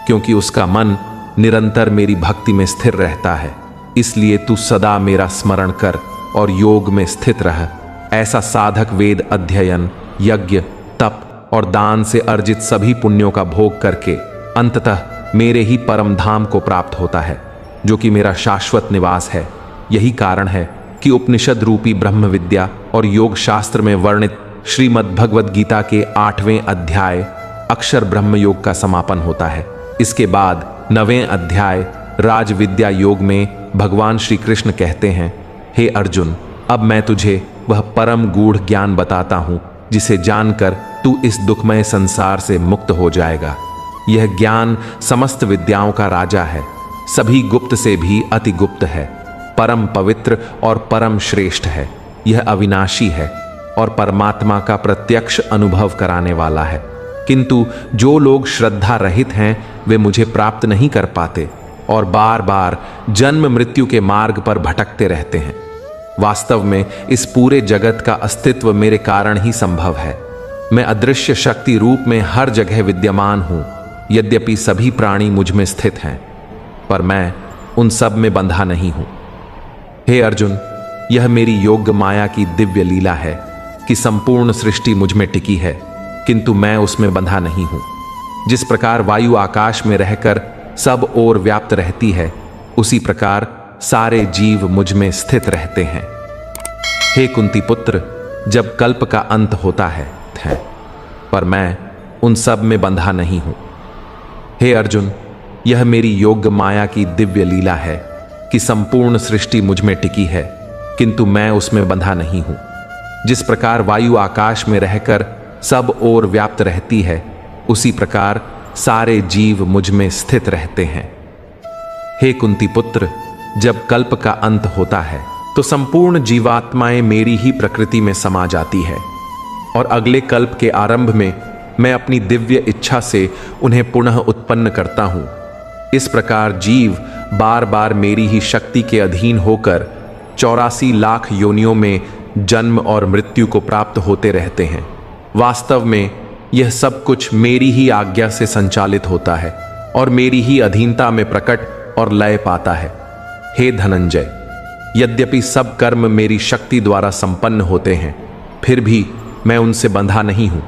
क्योंकि उसका मन निरंतर मेरी भक्ति में स्थिर रहता है। इसलिए तू सदा मेरा स्मरण कर और योग में स्थित रह। ऐसा साधक वेद अध्ययन, यज्ञ, तप और दान से अर्जित सभी पुण्यों का भोग करके अंततः मेरे ही परम धाम को प्राप्त होता है, जो कि मेरा शाश्वत निवास है। यही कारण है कि उपनिषद रूपी ब्रह्म विद्या और योग शास्त्र में वर्णित श्रीमद् भगवद गीता के 8वें अध्याय अक्षर ब्रह्म योग का समापन होता है। इसके बाद 9वें अध्याय राज विद्या योग में भगवान श्री कृष्ण कहते हैं, हे अर्जुन, अब मैं तुझे वह परम गूढ़ ज्ञान बताता हूं जिसे जानकर तू इस दुखमय संसार से मुक्त हो जाएगा। यह ज्ञान समस्त विद्याओं का राजा है, सभी गुप्त से भी अति गुप्त है, परम पवित्र और परम श्रेष्ठ है। यह अविनाशी है और परमात्मा का प्रत्यक्ष अनुभव कराने वाला है। किंतु जो लोग श्रद्धा रहित हैं वे मुझे प्राप्त नहीं कर पाते और बार बार जन्म मृत्यु के मार्ग पर भटकते रहते हैं। वास्तव में इस पूरे जगत का अस्तित्व मेरे कारण ही संभव है। मैं अदृश्य शक्ति रूप में हर जगह विद्यमान हूं। यद्यपि सभी प्राणी मुझ में स्थित हैं, पर मैं उन सब में बंधा नहीं हूं। हे अर्जुन, यह मेरी योग माया की दिव्य लीला है कि संपूर्ण सृष्टि मुझ में टिकी है, किंतु मैं उसमें बंधा नहीं हूं। जिस प्रकार वायु आकाश में रहकर सब ओर व्याप्त रहती है, उसी प्रकार सारे जीव मुझ में स्थित रहते हैं। हे कुंती पुत्र, जब कल्प का अंत होता है, पर मैं उन सब में बंधा नहीं हूं। हे अर्जुन, यह मेरी योग माया की दिव्य लीला है कि संपूर्ण सृष्टि मुझ में टिकी है, किंतु मैं उसमें बंधा नहीं हूं। जिस प्रकार वायु आकाश में रहकर सब ओर व्याप्त रहती है, उसी प्रकार सारे जीव मुझ में स्थित रहते हैं। हे कुंती पुत्र, जब कल्प का अंत होता है तो संपूर्ण जीवात्माएं मेरी ही प्रकृति में समा जाती है और अगले कल्प के आरंभ में मैं अपनी दिव्य इच्छा से उन्हें पुनः उत्पन्न करता हूं। इस प्रकार जीव बार बार मेरी ही शक्ति के अधीन होकर 84 लाख योनियों में जन्म और मृत्यु को प्राप्त होते रहते हैं। वास्तव में यह सब कुछ मेरी ही आज्ञा से संचालित होता है और मेरी ही अधीनता में प्रकट और लय पाता है। हे धनंजय, यद्यपि सब कर्म मेरी शक्ति द्वारा संपन्न होते हैं, फिर भी मैं उनसे बंधा नहीं हूं,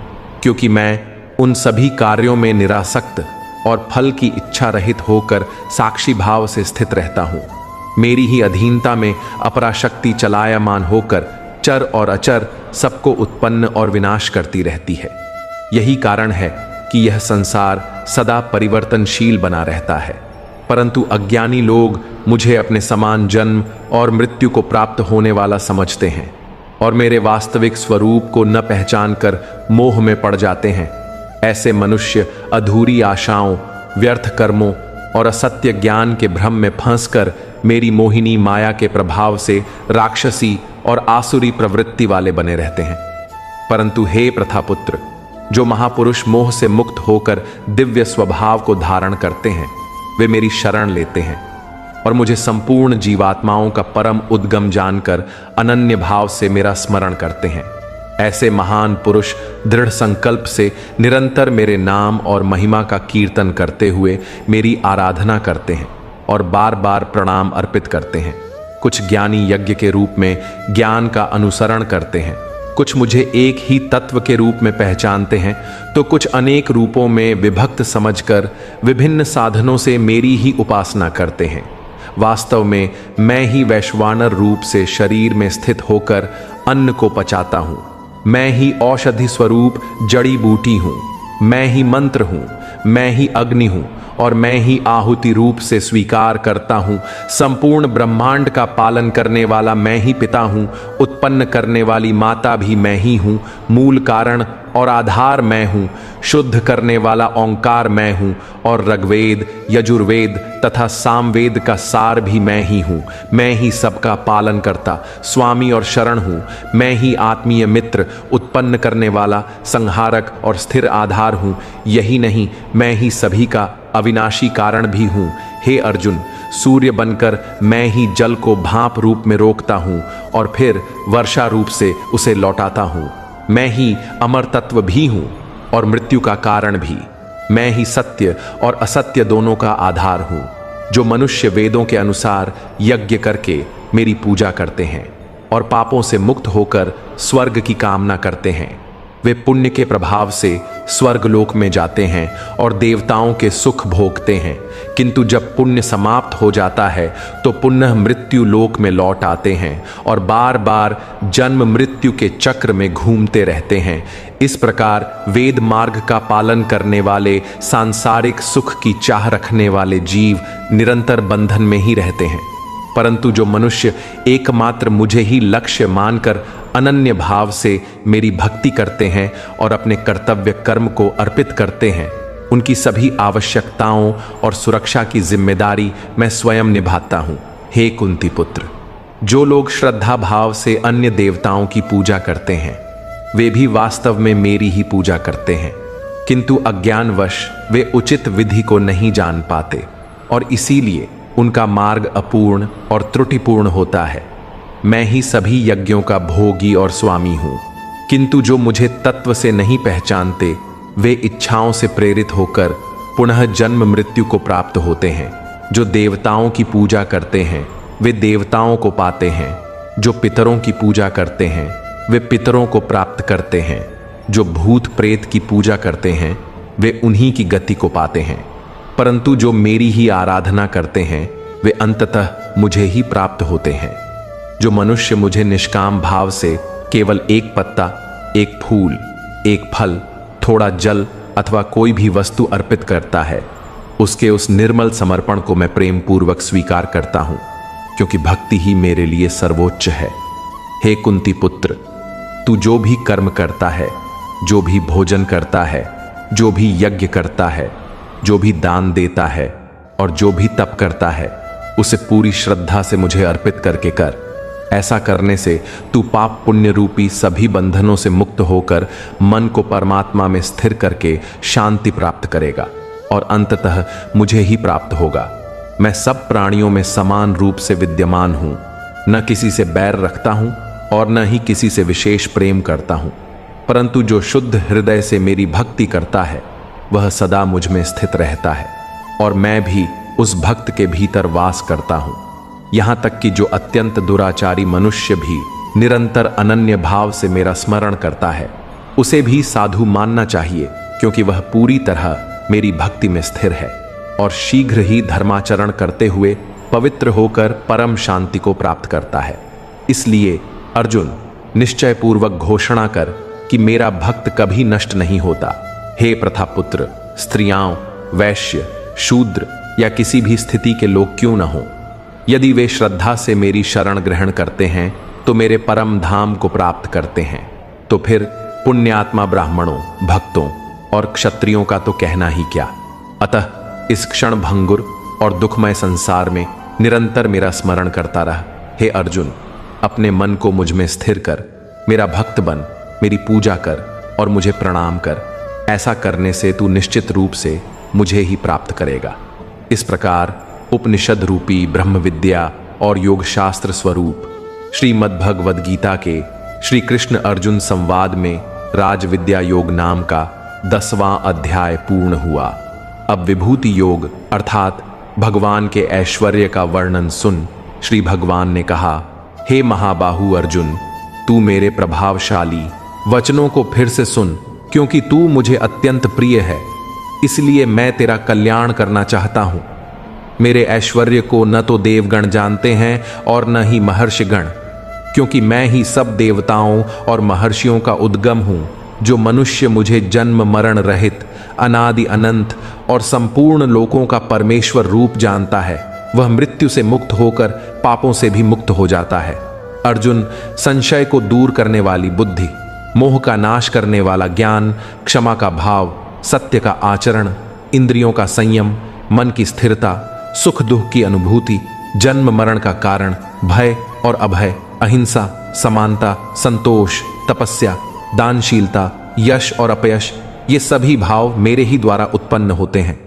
क्योंकि मैं उन सभी कार्यों में निरासक्त और फल की इच्छा रहित होकर साक्षी भाव से स्थित रहता हूं। मेरी ही अधीनता में अपराशक्ति चलायमान होकर चर और अचर सबको उत्पन्न और विनाश करती रहती है। यही कारण है कि यह संसार सदा परिवर्तनशील बना रहता है, परंतु अज्ञानी लोग मुझे अपने समान जन्म और मृत्यु को प्राप्त होने वाला समझते हैं और मेरे वास्तविक स्वरूप को न पहचान कर मोह में पड़ जाते हैं। ऐसे मनुष्य अधूरी आशाओं, व्यर्थ कर्मों और असत्य ज्ञान के भ्रम में फंसकर मेरी मोहिनी माया के प्रभाव से राक्षसी और आसुरी प्रवृत्ति वाले बने रहते हैं। परंतु हे प्रथापुत्र, जो महापुरुष मोह से मुक्त होकर दिव्य स्वभाव को धारण करते हैं, वे मेरी शरण लेते हैं और मुझे संपूर्ण जीवात्माओं का परम उद्गम जानकर अनन्य भाव से मेरा स्मरण करते हैं। ऐसे महान पुरुष दृढ़ संकल्प से निरंतर मेरे नाम और महिमा का कीर्तन करते हुए मेरी आराधना करते हैं और बार बार प्रणाम अर्पित करते हैं। कुछ ज्ञानी यज्ञ के रूप में ज्ञान का अनुसरण करते हैं, कुछ मुझे एक ही तत्व के रूप में पहचानते हैं, तो कुछ अनेक रूपों में विभक्त समझकर विभिन्न साधनों से मेरी ही उपासना करते हैं। वास्तव में मैं ही वैश्वानर रूप से शरीर में स्थित होकर अन्न को पचाता हूँ। मैं ही औषधि स्वरूप जड़ी बूटी हूँ। मैं ही मंत्र हूँ, मैं ही अग्नि हूँ और मैं ही आहुति रूप से स्वीकार करता हूँ। संपूर्ण ब्रह्मांड का पालन करने वाला मैं ही पिता हूँ। उत्पन्न करने वाली माता भी मैं ही हूँ। मूल कारण और आधार मैं हूँ। शुद्ध करने वाला ओंकार मैं हूँ और ऋग्वेद, यजुर्वेद तथा सामवेद का सार भी मैं ही हूँ। मैं ही सबका पालन करता स्वामी और शरण हूँ। मैं ही आत्मीय मित्र, उत्पन्न करने वाला, संहारक और स्थिर आधार हूँ। यही नहीं, मैं ही सभी का अविनाशी कारण भी हूँ। हे अर्जुन, सूर्य बनकर मैं ही जल को भाप रूप में रोकता हूँ और फिर वर्षा रूप से उसे लौटाता हूँ। मैं ही अमर तत्व भी हूँ और मृत्यु का कारण भी। मैं ही सत्य और असत्य दोनों का आधार हूँ। जो मनुष्य वेदों के अनुसार यज्ञ करके मेरी पूजा करते हैं और पापों से मुक्त होकर स्वर्ग की कामना करते हैं, वे पुण्य के प्रभाव से स्वर्गलोक में जाते हैं और देवताओं के सुख भोगते हैं। किंतु जब पुण्य समाप्त हो जाता है तो पुनः मृत्यु लोक में लौट आते हैं और बार बार जन्म मृत्यु के चक्र में घूमते रहते हैं। इस प्रकार वेद मार्ग का पालन करने वाले, सांसारिक सुख की चाह रखने वाले जीव निरंतर बंधन में ही रहते हैं। परंतु जो मनुष्य एकमात्र मुझे ही लक्ष्य मानकर अनन्य भाव से मेरी भक्ति करते हैं और अपने कर्तव्य कर्म को अर्पित करते हैं, उनकी सभी आवश्यकताओं और सुरक्षा की जिम्मेदारी मैं स्वयं निभाता हूँ। हे कुंती पुत्र, जो लोग श्रद्धा भाव से अन्य देवताओं की पूजा करते हैं, वे भी वास्तव में मेरी ही पूजा करते हैं, किंतु अज्ञानवश वे उचित विधि को नहीं जान पाते और इसीलिए उनका मार्ग अपूर्ण और त्रुटिपूर्ण होता है। मैं ही सभी यज्ञों का भोगी और स्वामी हूँ, किंतु जो मुझे तत्व से नहीं पहचानते, वे इच्छाओं से प्रेरित होकर पुनः जन्म मृत्यु को प्राप्त होते हैं। जो देवताओं की पूजा करते हैं, वे देवताओं को पाते हैं। जो पितरों की पूजा करते हैं, वे पितरों को प्राप्त करते हैं। जो भूत प्रेत की पूजा करते हैं, वे उन्हीं की गति को पाते हैं। परंतु जो मेरी ही आराधना करते हैं, वे अंततः मुझे ही प्राप्त होते हैं। जो मनुष्य मुझे निष्काम भाव से केवल एक पत्ता, एक फूल, एक फल, थोड़ा जल अथवा कोई भी वस्तु अर्पित करता है, उसके उस निर्मल समर्पण को मैं प्रेम पूर्वक स्वीकार करता हूं, क्योंकि भक्ति ही मेरे लिए सर्वोच्च है। हे कुंती पुत्र, तू जो भी कर्म करता है, जो भी भोजन करता है, जो भी यज्ञ करता है, जो भी दान देता है और जो भी तप करता है, उसे पूरी श्रद्धा से मुझे अर्पित करके कर। ऐसा करने से तू पाप पुण्य रूपी सभी बंधनों से मुक्त होकर मन को परमात्मा में स्थिर करके शांति प्राप्त करेगा और अंततः मुझे ही प्राप्त होगा। मैं सब प्राणियों में समान रूप से विद्यमान हूँ, न किसी से बैर रखता हूँ और न ही किसी से विशेष प्रेम करता हूँ। परंतु जो शुद्ध हृदय से मेरी भक्ति करता है, वह सदा मुझ में स्थित रहता है और मैं भी उस भक्त के भीतर वास करता हूँ। यहाँ तक कि जो अत्यंत दुराचारी मनुष्य भी निरंतर अनन्य भाव से मेरा स्मरण करता है, उसे भी साधु मानना चाहिए, क्योंकि वह पूरी तरह मेरी भक्ति में स्थिर है और शीघ्र ही धर्माचरण करते हुए पवित्र होकर परम शांति को प्राप्त करता है। इसलिए अर्जुन, निश्चय पूर्वक घोषणा कर कि मेरा भक्त कभी नष्ट नहीं होता। हे प्रथापुत्र, स्त्रियां, वैश्य, शूद्र या किसी भी स्थिति के लोग क्यों न हो, यदि वे श्रद्धा से मेरी शरण ग्रहण करते हैं तो मेरे परम धाम को प्राप्त करते हैं। तो फिर पुण्यात्मा ब्राह्मणों, भक्तों और क्षत्रियों का तो कहना ही क्या। अतः इस क्षण भंगुर और दुखमय संसार में निरंतर मेरा स्मरण करता रह। हे अर्जुन, अपने मन को मुझ में स्थिर कर, मेरा भक्त बन, मेरी पूजा कर और मुझे प्रणाम कर। ऐसा करने से तू निश्चित रूप से मुझे ही प्राप्त करेगा। इस प्रकार उपनिषद रूपी ब्रह्म विद्या और योग शास्त्र स्वरूप श्रीमद् भगवद गीता के श्री कृष्ण अर्जुन संवाद में राज विद्या योग नाम का 10वां अध्याय पूर्ण हुआ। अब विभूति योग अर्थात भगवान के ऐश्वर्य का वर्णन सुन श्री भगवान ने कहा, हे महाबाहु अर्जुन, तू मेरे प्रभावशाली वचनों को फिर से सुन, क्योंकि तू मुझे अत्यंत प्रिय है, इसलिए मैं तेरा कल्याण करना चाहता हूं। मेरे ऐश्वर्य को न तो देवगण जानते हैं और न ही महर्षिगण, क्योंकि मैं ही सब देवताओं और महर्षियों का उद्गम हूं। जो मनुष्य मुझे जन्म मरण रहित, अनादि अनंत और संपूर्ण लोकों का परमेश्वर रूप जानता है, वह मृत्यु से मुक्त होकर पापों से भी मुक्त हो जाता है। अर्जुन, संशय को दूर करने वाली बुद्धि, मोह का नाश करने वाला ज्ञान, क्षमा का भाव, सत्य का आचरण, इंद्रियों का संयम, मन की स्थिरता, सुख दुख की अनुभूति, जन्म मरण का कारण, भय और अभय, अहिंसा, समानता, संतोष, तपस्या, दानशीलता, यश और अपयश, ये सभी भाव मेरे ही द्वारा उत्पन्न होते हैं।